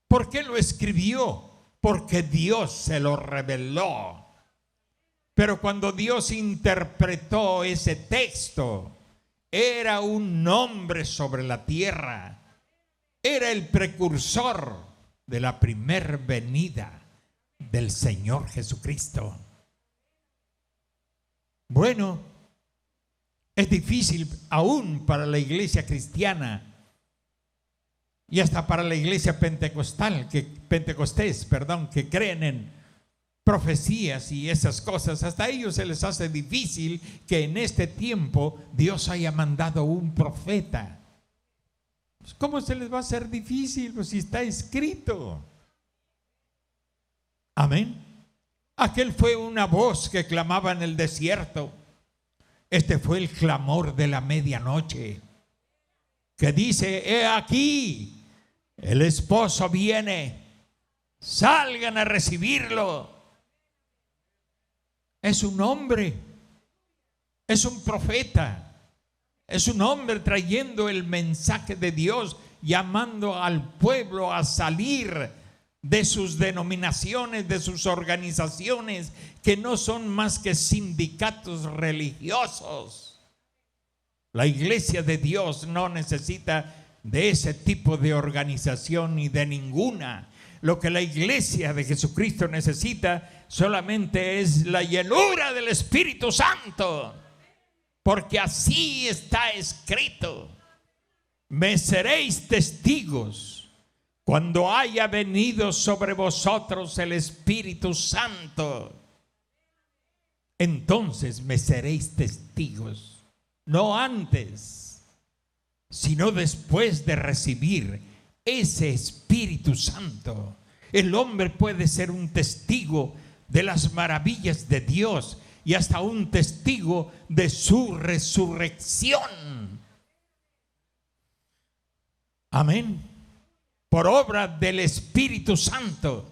¿Por qué lo escribió? Porque Dios se lo reveló. Pero cuando Dios interpretó ese texto, era un nombre sobre la tierra. Era el precursor de la primer venida del Señor Jesucristo. Bueno, es difícil aún para la iglesia cristiana y hasta para la iglesia pentecostés, que creen en profecías y esas cosas. Hasta a ellos se les hace difícil que en este tiempo Dios haya mandado un profeta. ¿Cómo se les va a hacer difícil? Pues si está escrito. Amén. Aquel fue una voz que clamaba en el desierto. Este fue el clamor de la medianoche, que dice: he aquí, el esposo viene, salgan a recibirlo. Es un hombre, es un profeta, es un hombre trayendo el mensaje de Dios, llamando al pueblo a salir de sus denominaciones, de sus organizaciones, que no son más que sindicatos religiosos. La iglesia de Dios no necesita de ese tipo de organización ni de ninguna. Lo que la iglesia de Jesucristo necesita solamente es la llenura del Espíritu Santo, porque así está escrito: me seréis testigos cuando haya venido sobre vosotros el Espíritu Santo. Entonces me seréis testigos, no antes, sino después de recibir ese Espíritu Santo. El hombre puede ser un testigo de las maravillas de Dios y hasta un testigo de su resurrección. Amén. Por obra del Espíritu Santo.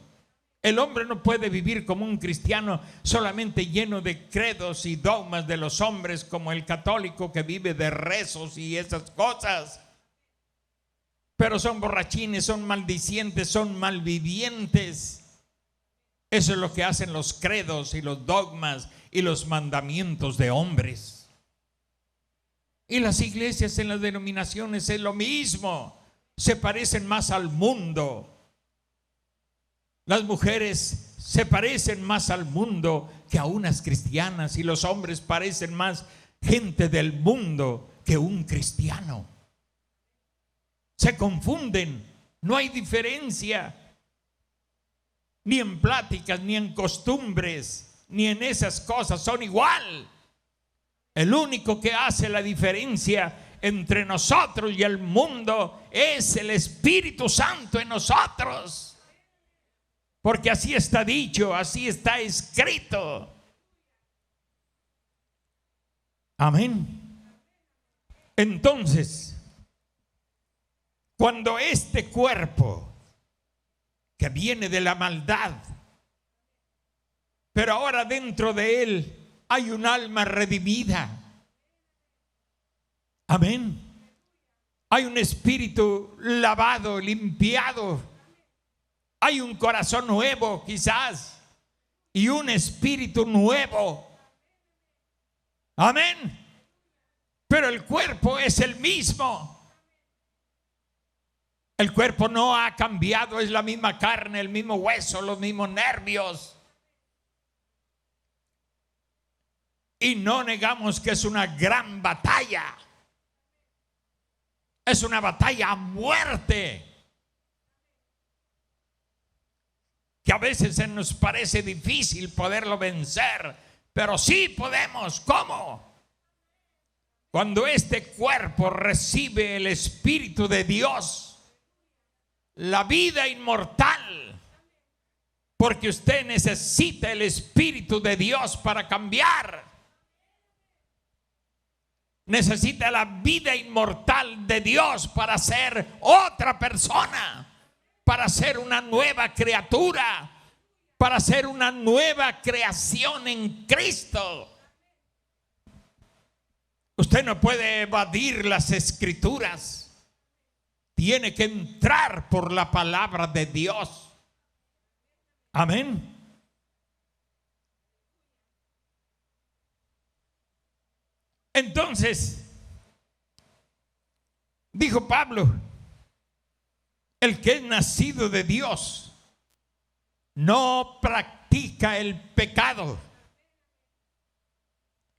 El hombre no puede vivir como un cristiano solamente lleno de credos y dogmas de los hombres, como el católico que vive de rezos y esas cosas. Pero son borrachines, son maldicientes, son malvivientes. Eso es lo que hacen los credos y los dogmas y los mandamientos de hombres. Y las iglesias en las denominaciones es lo mismo. Se parecen más al mundo. Las mujeres se parecen más al mundo que a unas cristianas, y los hombres parecen más gente del mundo que un cristiano. Se confunden, no hay diferencia, ni en pláticas, ni en costumbres, ni en esas cosas, son igual. El único que hace la diferencia entre nosotros y el mundo es el Espíritu Santo en nosotros. Porque así está dicho, así está escrito. Amén. Entonces, cuando este cuerpo que viene de la maldad, pero ahora dentro de él hay un alma redimida. Amén. Hay un espíritu lavado, limpiado. Hay un corazón nuevo quizás y un espíritu nuevo. Amén. Pero el cuerpo es el mismo. El cuerpo no ha cambiado, es la misma carne, el mismo hueso, los mismos nervios. Y no negamos que es una gran batalla. Es una batalla a muerte, que a veces se nos parece difícil poderlo vencer, pero sí podemos. ¿Cómo? Cuando este cuerpo recibe el Espíritu de Dios, la vida inmortal, porque usted necesita el Espíritu de Dios para cambiar. Necesita la vida inmortal de Dios para ser otra persona, para ser una nueva criatura, para ser una nueva creación en Cristo. Usted no puede evadir las Escrituras. Tiene que entrar por la palabra de Dios. Amén. Entonces, dijo Pablo, el que es nacido de Dios no practica el pecado.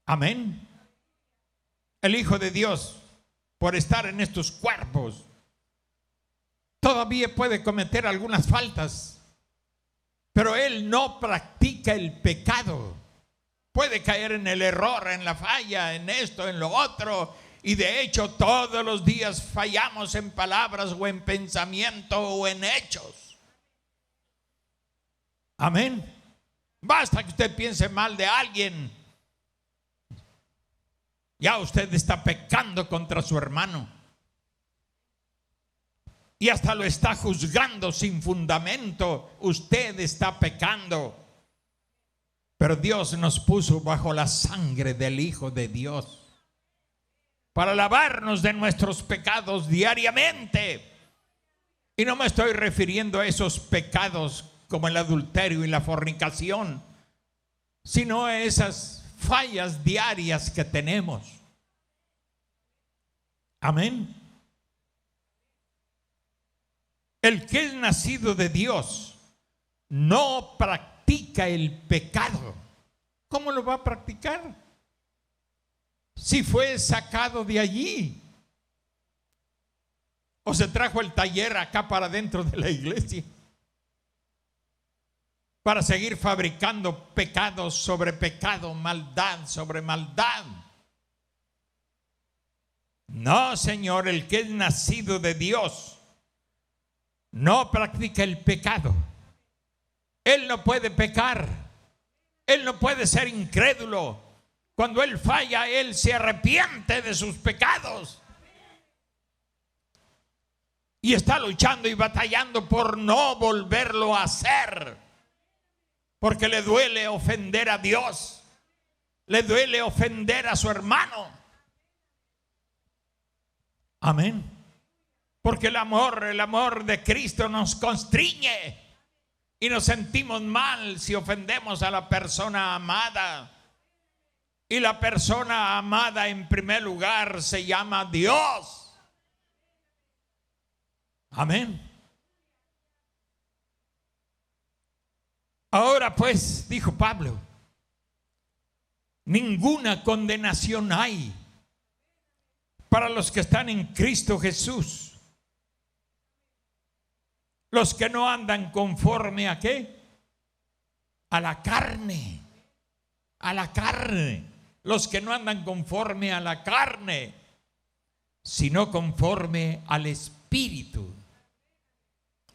Amén. El Hijo de Dios, por estar en estos cuerpos, todavía puede cometer algunas faltas, pero él no practica el pecado. Puede caer en el error, en la falla, en esto, en lo otro. Y de hecho todos los días fallamos en palabras o en pensamiento o en hechos. Amén. Basta que usted piense mal de alguien, ya usted está pecando contra su hermano. Y hasta lo está juzgando sin fundamento. Usted está pecando. Pero Dios nos puso bajo la sangre del Hijo de Dios para lavarnos de nuestros pecados diariamente. Y no me estoy refiriendo a esos pecados como el adulterio y la fornicación, sino a esas fallas diarias que tenemos. Amén. El que es nacido de Dios no practica el pecado. ¿Cómo lo va a practicar? Si fue sacado de allí, o se trajo el taller acá para dentro de la iglesia para seguir fabricando pecados sobre pecado, maldad sobre maldad. No, Señor, el que es nacido de Dios no practica el pecado. Él no puede pecar. Él no puede ser incrédulo. Cuando él falla, él se arrepiente de sus pecados. Y está luchando y batallando por no volverlo a hacer. Porque le duele ofender a Dios. Le duele ofender a su hermano. Amén. Porque el amor de Cristo nos constriñe. Y nos sentimos mal si ofendemos a la persona amada. Y la persona amada en primer lugar se llama Dios. Amén. Ahora pues, dijo Pablo, ninguna condenación hay para los que están en Cristo Jesús. Los que no andan conforme a ¿qué? A la carne. A la carne. Los que no andan conforme a la carne, sino conforme al Espíritu.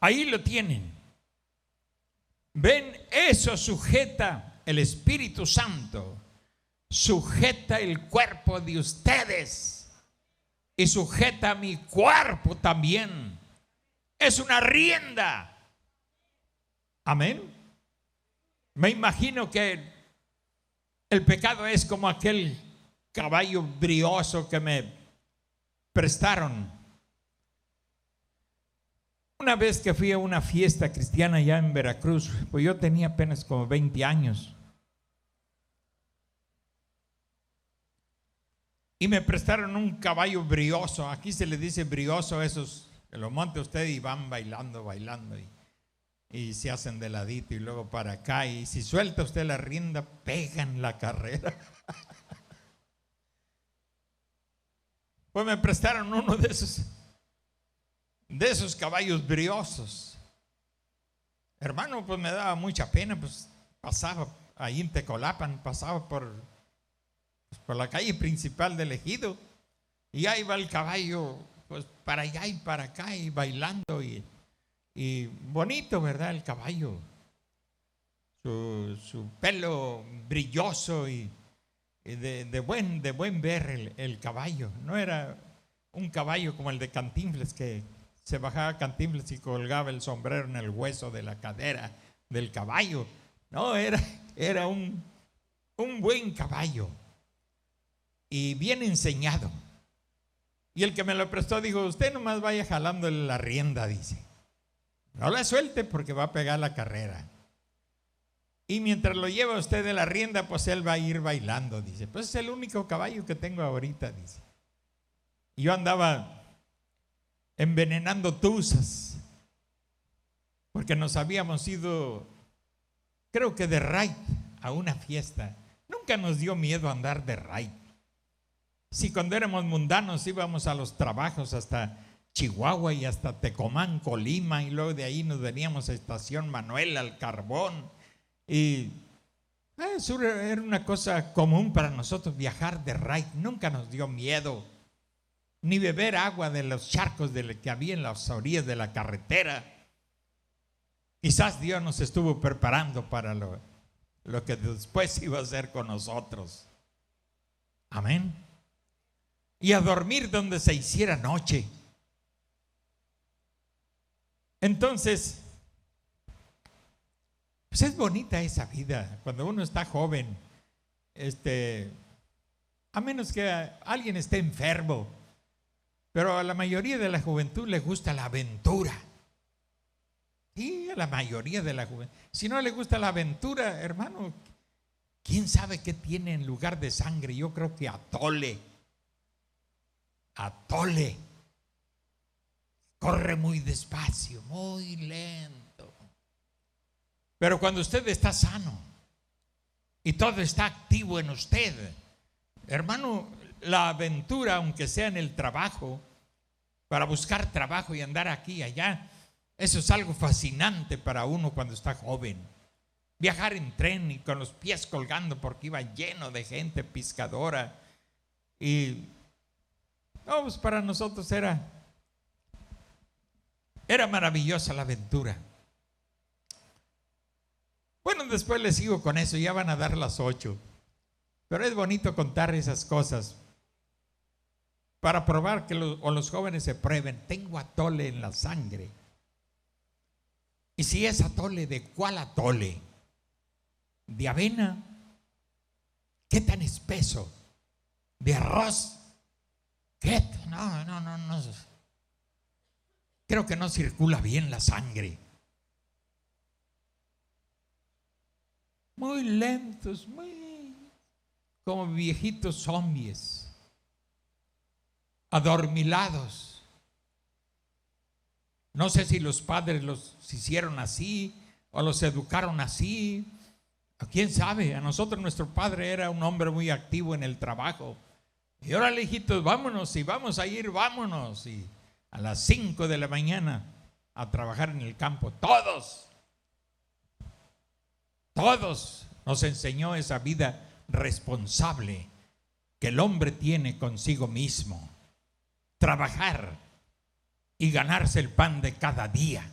Ahí lo tienen. Ven, eso sujeta el Espíritu Santo. Sujeta el cuerpo de ustedes. Y sujeta mi cuerpo también. Es una rienda. Amén. Me imagino que el pecado es como aquel caballo brioso que me prestaron. Una vez que fui a una fiesta cristiana allá en Veracruz, pues yo tenía apenas como 20 años. Y me prestaron un caballo brioso. Aquí se le dice brioso a esos que lo monta usted y van bailando y se hacen de ladito y luego para acá. Y si suelta usted la rienda, pegan la carrera. Pues me prestaron uno de esos caballos briosos. Hermano, pues me daba mucha pena, pues pasaba ahí en Tecolapan, pasaba por la calle principal del ejido y ahí va el caballo, pues para allá y para acá y bailando y bonito, ¿verdad? El caballo, su pelo brilloso y de buen ver el caballo. No era un caballo como el de Cantinflas, que se bajaba Cantinflas y colgaba el sombrero en el hueso de la cadera del caballo. No, era un buen caballo y bien enseñado. Y el que me lo prestó dijo: usted nomás vaya jalándole la rienda, dice, no la suelte porque va a pegar la carrera. Y mientras lo lleva usted de la rienda, pues él va a ir bailando, dice. Pues es el único caballo que tengo ahorita, dice. Y yo andaba envenenando tuzas, porque nos habíamos ido, creo que de raid, a una fiesta. Nunca nos dio miedo andar de raid. Si cuando éramos mundanos íbamos a los trabajos hasta Chihuahua y hasta Tecomán, Colima, y luego de ahí nos veníamos a Estación Manuel, al Carbón. Y eso era una cosa común para nosotros, viajar de raid. Nunca nos dio miedo, ni beber agua de los charcos que había en las orillas de la carretera. Quizás Dios nos estuvo preparando para lo que después iba a hacer con nosotros. Amén. Y a dormir donde se hiciera noche. Entonces, pues es bonita esa vida cuando uno está joven. A menos que alguien esté enfermo, pero a la mayoría de la juventud le gusta la aventura. Sí, a la mayoría de la juventud. Si no le gusta la aventura, hermano, ¿quién sabe qué tiene en lugar de sangre? Yo creo que atole. Atole. Corre muy despacio, muy lento. Pero cuando usted está sano y todo está activo en usted, hermano, la aventura, aunque sea en el trabajo, para buscar trabajo y andar aquí y allá, eso es algo fascinante para uno cuando está joven. Viajar en tren y con los pies colgando porque iba lleno de gente pescadora. Y no, pues para nosotros era maravillosa la aventura. Bueno, después les sigo con eso, ya van a dar las 8. Pero es bonito contar esas cosas para probar que los jóvenes se prueben. Tengo atole en la sangre. Y si es atole, ¿de cuál atole? ¿De avena? ¿Qué tan espeso? ¿De arroz? ¿Qué? No. Creo que no circula bien la sangre. Muy lentos, muy como viejitos zombies, adormilados. No sé si los padres los hicieron así o los educaron así. ¿Quién sabe? A nosotros nuestro padre era un hombre muy activo en el trabajo. Y ahora, hijitos, vámonos, y vamos a ir, vámonos. Y a las 5 de la mañana a trabajar en el campo. Todos nos enseñó esa vida responsable que el hombre tiene consigo mismo. Trabajar y ganarse el pan de cada día.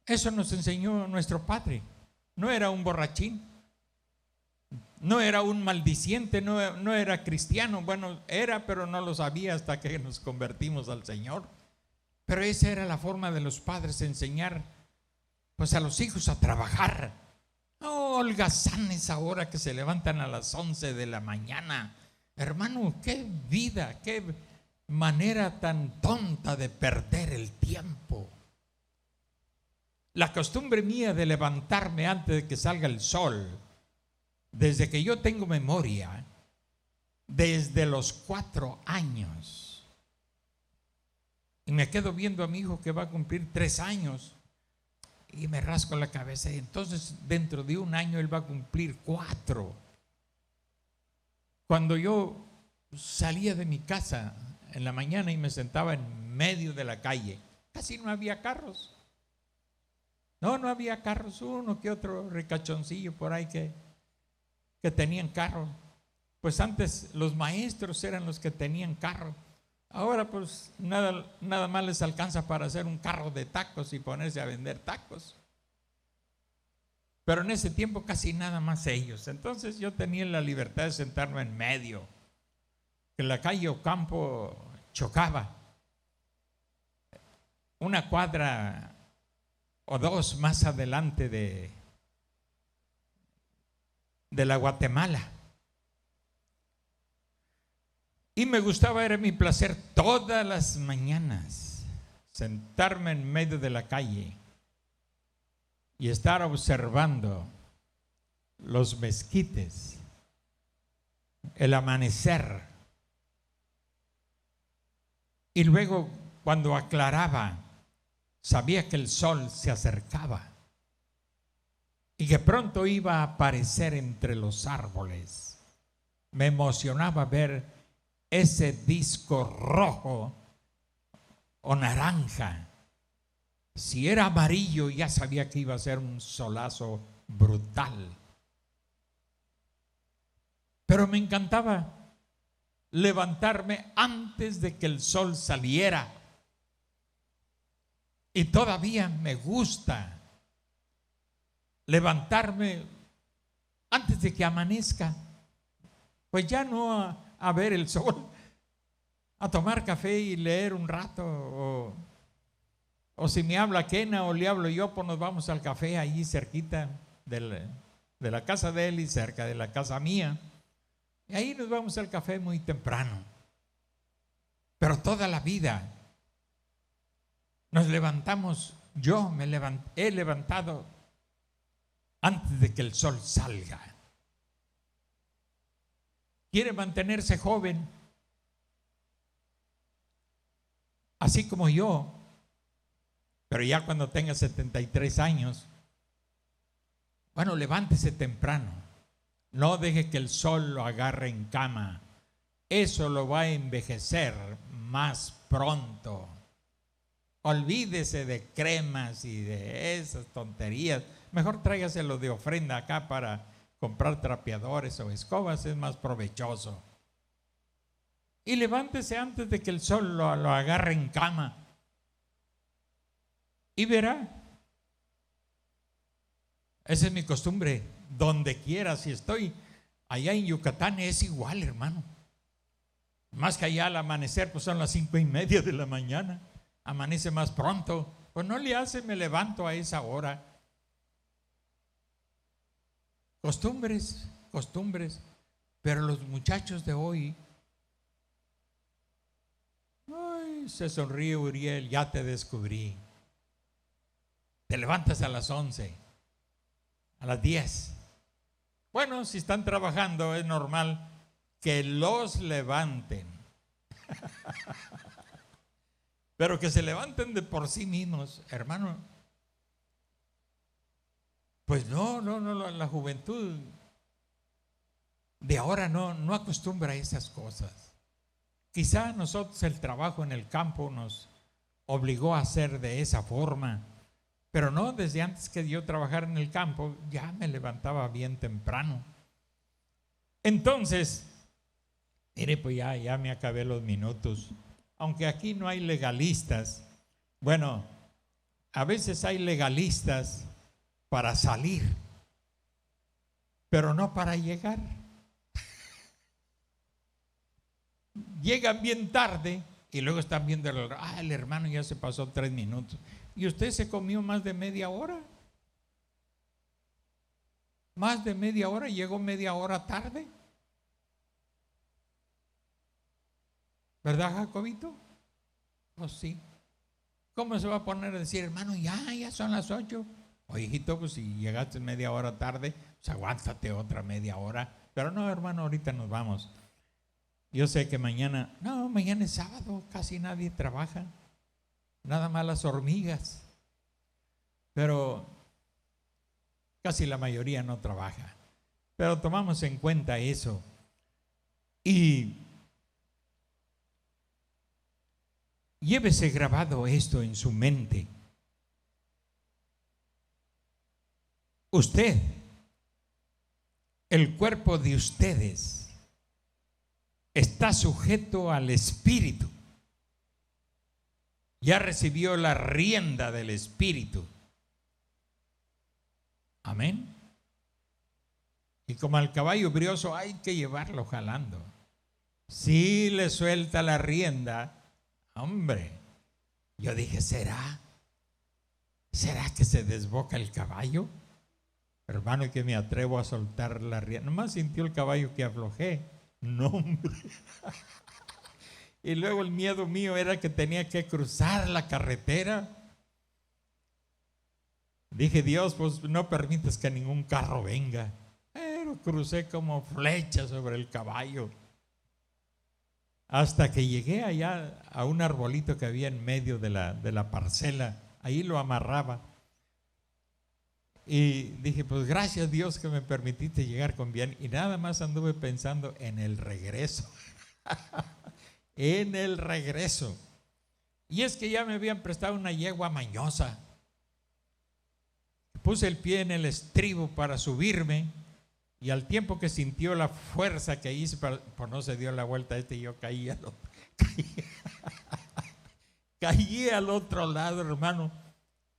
Eso nos enseñó nuestro padre. No era un borrachín, no era un maldiciente, no era cristiano. Bueno, era, pero no lo sabía hasta que nos convertimos al Señor. Pero esa era la forma de los padres, enseñar pues a los hijos a trabajar. No holgazanes ahora que se levantan a las 11 de la mañana. Hermano, qué vida, qué manera tan tonta de perder el tiempo. La costumbre mía de levantarme antes de que salga el sol, desde que yo tengo memoria, desde los 4 años, y me quedo viendo a mi hijo que va a cumplir 3 años y me rasco la cabeza. Y entonces dentro de 1 año él va a cumplir 4. Cuando yo salía de mi casa en la mañana y me sentaba en medio de la calle, casi no había carros. No había carros, uno que otro ricachoncillo por ahí que tenían carro. Pues antes los maestros eran los que tenían carro. Ahora pues nada más les alcanza para hacer un carro de tacos y ponerse a vender tacos. pero en ese tiempo casi nada más ellos. Entonces yo tenía la libertad de sentarme en medio, que la calle Ocampo chocaba. Una cuadra o dos más adelante de la Guatemala. Y me gustaba, era mi placer todas las mañanas sentarme en medio de la calle y estar observando los mezquites, el amanecer. Y luego, cuando aclaraba, sabía que el sol se acercaba y que pronto iba a aparecer entre los árboles. Me emocionaba ver ese disco rojo o naranja. Si era amarillo, ya sabía que iba a ser un solazo brutal. Pero me encantaba levantarme antes de que el sol saliera. Y todavía me gusta levantarme antes de que amanezca. Pues ya no a ver el sol, a tomar café y leer un rato, o si me habla Kena o le hablo yo, pues nos vamos al café allí cerquita de la casa de él y cerca de la casa mía, y ahí nos vamos al café muy temprano. Pero toda la vida nos levantamos, yo he levantado antes de que el sol salga. Quiere mantenerse joven, así como yo, pero ya cuando tenga 73 años, bueno, levántese temprano. No deje que el sol lo agarre en cama. Eso lo va a envejecer más pronto. Olvídese de cremas y de esas tonterías. Mejor tráigaselo de ofrenda acá para comprar trapeadores o escobas, es más provechoso. Y levántese antes de que el sol lo agarre en cama. Y verá. Esa es mi costumbre. Donde quiera, si estoy allá en Yucatán, es igual, hermano. Más que allá al amanecer, pues son las 5:30 de la mañana. Amanece más pronto. Pues no le hace, me levanto a esa hora. Costumbres. Pero los muchachos de hoy, ay, se sonríe Uriel, ya te descubrí. Te levantas a las 11, a las 10. Bueno, si están trabajando es normal que los levanten. Pero que se levanten de por sí mismos, hermano. Pues no, la juventud de ahora no acostumbra a esas cosas. Quizá nosotros el trabajo en el campo nos obligó a hacer de esa forma, pero no, desde antes que yo trabajara en el campo ya me levantaba bien temprano. Entonces, mire, pues ya me acabé los minutos. Aunque aquí no hay legalistas, bueno, a veces hay legalistas para salir, pero no para llegar. Llegan bien tarde y luego están viendo el hermano ya se pasó 3 minutos y usted se comió más de media hora. Más de media hora, llegó media hora tarde. ¿Verdad, Jacobito? Pues sí. ¿Cómo se va a poner a decir, hermano, ya son las 8? Oye, hijito, pues si llegaste media hora tarde, pues aguántate otra media hora. Pero no, hermano, ahorita nos vamos. Yo sé que mañana es sábado, casi nadie trabaja. Nada más las hormigas. Pero casi la mayoría no trabaja. Pero tomamos en cuenta eso. Y llévese grabado esto en su mente. Usted, el cuerpo de ustedes, está sujeto al Espíritu. Ya recibió la rienda del Espíritu. Amén. Y como al caballo brioso hay que llevarlo jalando. Si le suelta la rienda, hombre, yo dije, ¿será que se desboca el caballo? Hermano, y que me atrevo a soltar la rienda. Nomás sintió el caballo que aflojé. No, hombre. Y luego el miedo mío era que tenía que cruzar la carretera. Dije, Dios, pues no permites que ningún carro venga. Pero crucé como flecha sobre el caballo. Hasta que llegué allá a un arbolito que había en medio de la parcela. Ahí lo amarraba. Y dije, pues gracias Dios que me permitiste llegar con bien. Y nada más anduve pensando en el regreso. En el regreso. Y es que ya me habían prestado una yegua mañosa. Puse el pie en el estribo para subirme. Y al tiempo que sintió la fuerza que hice, pues no se dio la vuelta y yo caí caí al otro lado, hermano.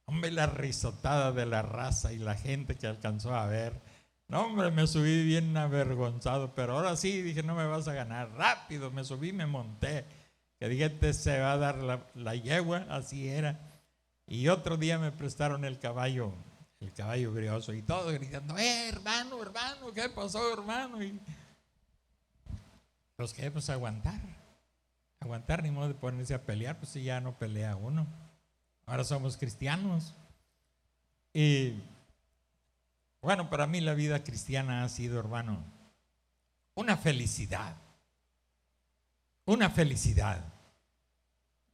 Hombre, la risotada de la raza y la gente que alcanzó a ver. No, hombre, me subí bien avergonzado, pero ahora sí, dije, no me vas a ganar. Rápido, me subí, me monté. Que dije, este se va a dar la yegua, así era. Y otro día me prestaron el caballo brioso, y todos gritando, hermano, ¿qué pasó, hermano? Y los que pues aguantar, ni modo de ponerse a pelear, pues si ya no pelea uno. Ahora somos cristianos. Y bueno, para mí la vida cristiana ha sido, hermano, una felicidad. Una felicidad.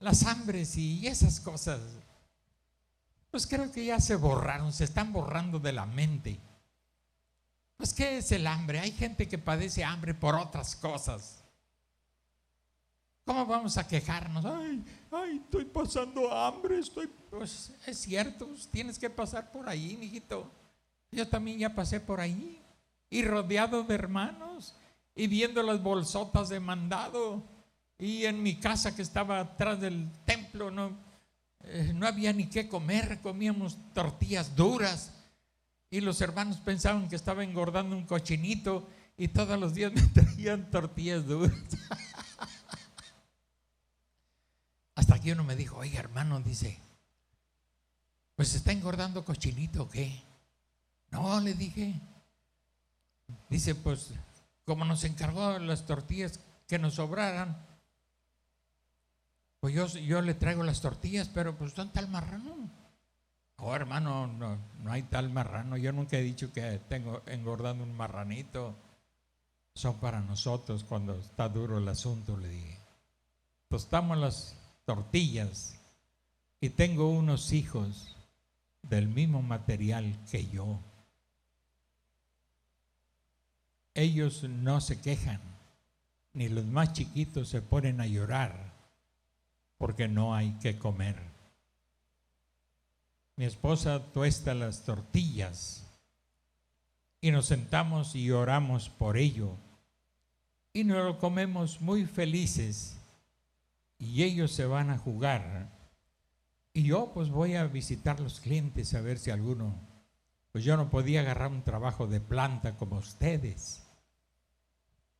Las hambres y esas cosas, pues creo que ya se borraron, se están borrando de la mente. Pues ¿qué es el hambre? Hay gente que padece hambre por otras cosas. ¿Cómo vamos a quejarnos? Ay, estoy pasando hambre, Pues es cierto, tienes que pasar por ahí, mijito. Yo también ya pasé por ahí. Y rodeado de hermanos, y viendo las bolsotas de mandado. Y en mi casa que estaba atrás del templo, no había ni qué comer, comíamos tortillas duras. Y los hermanos pensaban que estaba engordando un cochinito, y todos los días me traían tortillas duras. Hasta que uno me dijo, oiga, hermano, dice, pues ¿se está engordando cochinito o qué? No, le dije. Dice, pues como nos encargó las tortillas que nos sobraran, pues yo le traigo las tortillas, pero pues ¿dónde está el marrano? Oh, hermano, no hay tal marrano. Yo nunca he dicho que tengo engordando un marranito. Son para nosotros cuando está duro el asunto, le dije. Tostamos las tortillas y tengo unos hijos del mismo material que yo. Ellos no se quejan, ni los más chiquitos se ponen a llorar porque no hay que comer. Mi esposa tuesta las tortillas y nos sentamos y oramos por ello y nos lo comemos muy felices. Y ellos se van a jugar. Y yo pues voy a visitar los clientes a ver si alguno, pues yo no podía agarrar un trabajo de planta como ustedes.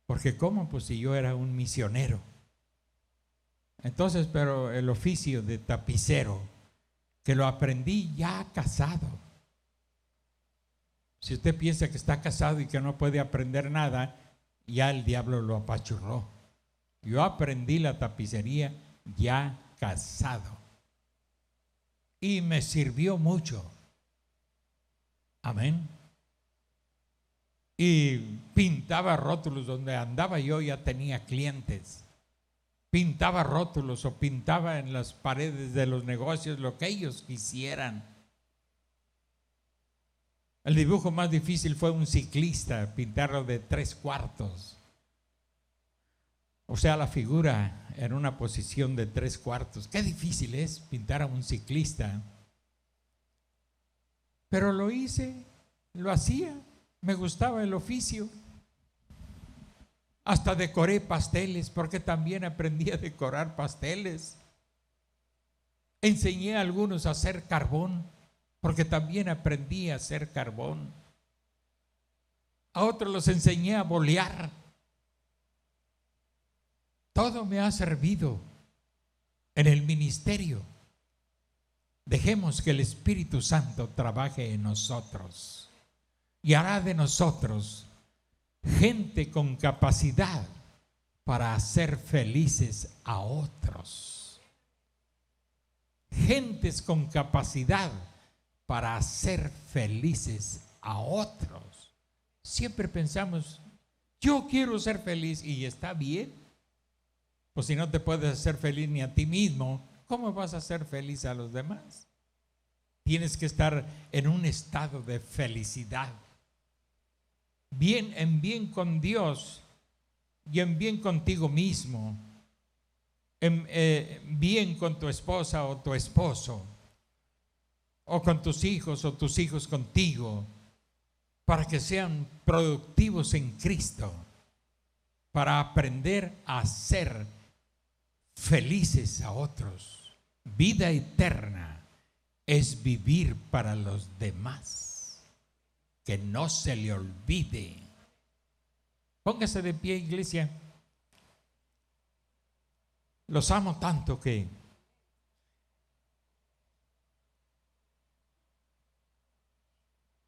Porque ¿cómo? Pues si yo era un misionero. Entonces, pero el oficio de tapicero, que lo aprendí ya casado. Si usted piensa que está casado y que no puede aprender nada, ya el diablo lo apachurró. Yo aprendí la tapicería ya casado y me sirvió mucho. Amén. Y pintaba rótulos donde andaba yo, ya tenía clientes. Pintaba rótulos o pintaba en las paredes de los negocios lo que ellos quisieran. El dibujo más difícil fue un ciclista, pintarlo de 3/4. O sea, la figura en una posición de 3/4. Qué difícil es pintar a un ciclista. Pero lo hice, lo hacía, me gustaba el oficio. Hasta decoré pasteles, porque también aprendí a decorar pasteles. Enseñé a algunos a hacer carbón, porque también aprendí a hacer carbón. a otros los enseñé a bolear. Todo me ha servido en el ministerio. Dejemos que el Espíritu Santo trabaje en nosotros y hará de nosotros gente con capacidad para hacer felices a otros. Gentes con capacidad para hacer felices a otros. Siempre pensamos, yo quiero ser feliz, y está bien. Pues si no te puedes hacer feliz ni a ti mismo, ¿cómo vas a hacer feliz a los demás? Tienes que estar en un estado de felicidad. En bien con Dios y en bien contigo mismo. Bien con tu esposa o tu esposo, o con tus hijos contigo, para que sean productivos en Cristo, para aprender a ser felices a otros. Vida eterna es vivir para los demás. Que no se le olvide. Póngase de pie, iglesia. Los amo tanto que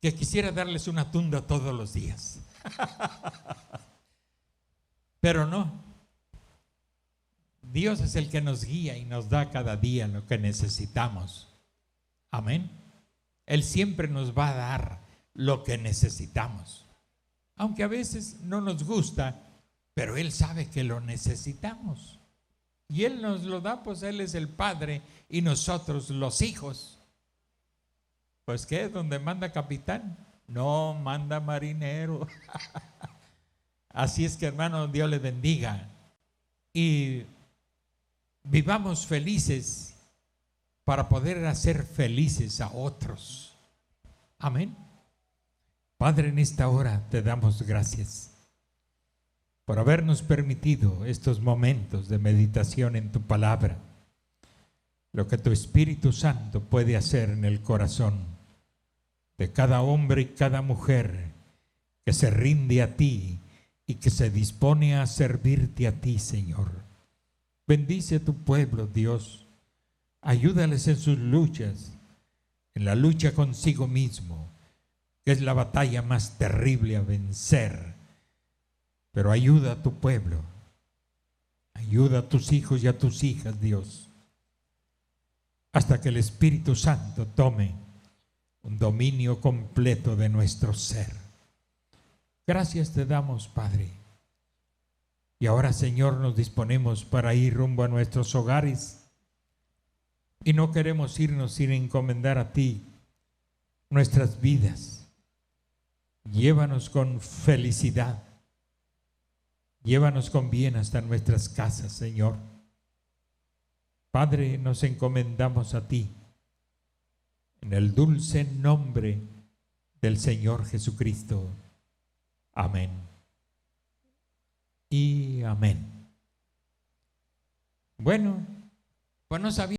quisiera darles una tunda todos los días. Pero no. Dios es el que nos guía y nos da cada día lo que necesitamos. Amén. Él siempre nos va a dar lo que necesitamos. Aunque a veces no nos gusta, pero Él sabe que lo necesitamos. Y Él nos lo da, pues Él es el Padre y nosotros los hijos. Pues ¿qué? ¿Dónde manda capitán? No, manda marinero. Así es que, hermano, Dios les bendiga. Y vivamos felices para poder hacer felices a otros. Amén. Padre, en esta hora te damos gracias por habernos permitido estos momentos de meditación en tu palabra. Lo que tu Espíritu Santo puede hacer en el corazón de cada hombre y cada mujer que se rinde a ti y que se dispone a servirte a ti, Señor. Bendice a tu pueblo, Dios. Ayúdales en sus luchas, en la lucha consigo mismo, que es la batalla más terrible a vencer. Pero ayuda a tu pueblo, ayuda a tus hijos y a tus hijas, Dios, hasta que el Espíritu Santo tome un dominio completo de nuestro ser. Gracias te damos, Padre. Y ahora, Señor, nos disponemos para ir rumbo a nuestros hogares y no queremos irnos sin encomendar a ti nuestras vidas. Llévanos con felicidad. Llévanos con bien hasta nuestras casas, Señor. Padre, nos encomendamos a ti en el dulce nombre del Señor Jesucristo. Amén y amén. Bueno, pues no sabía.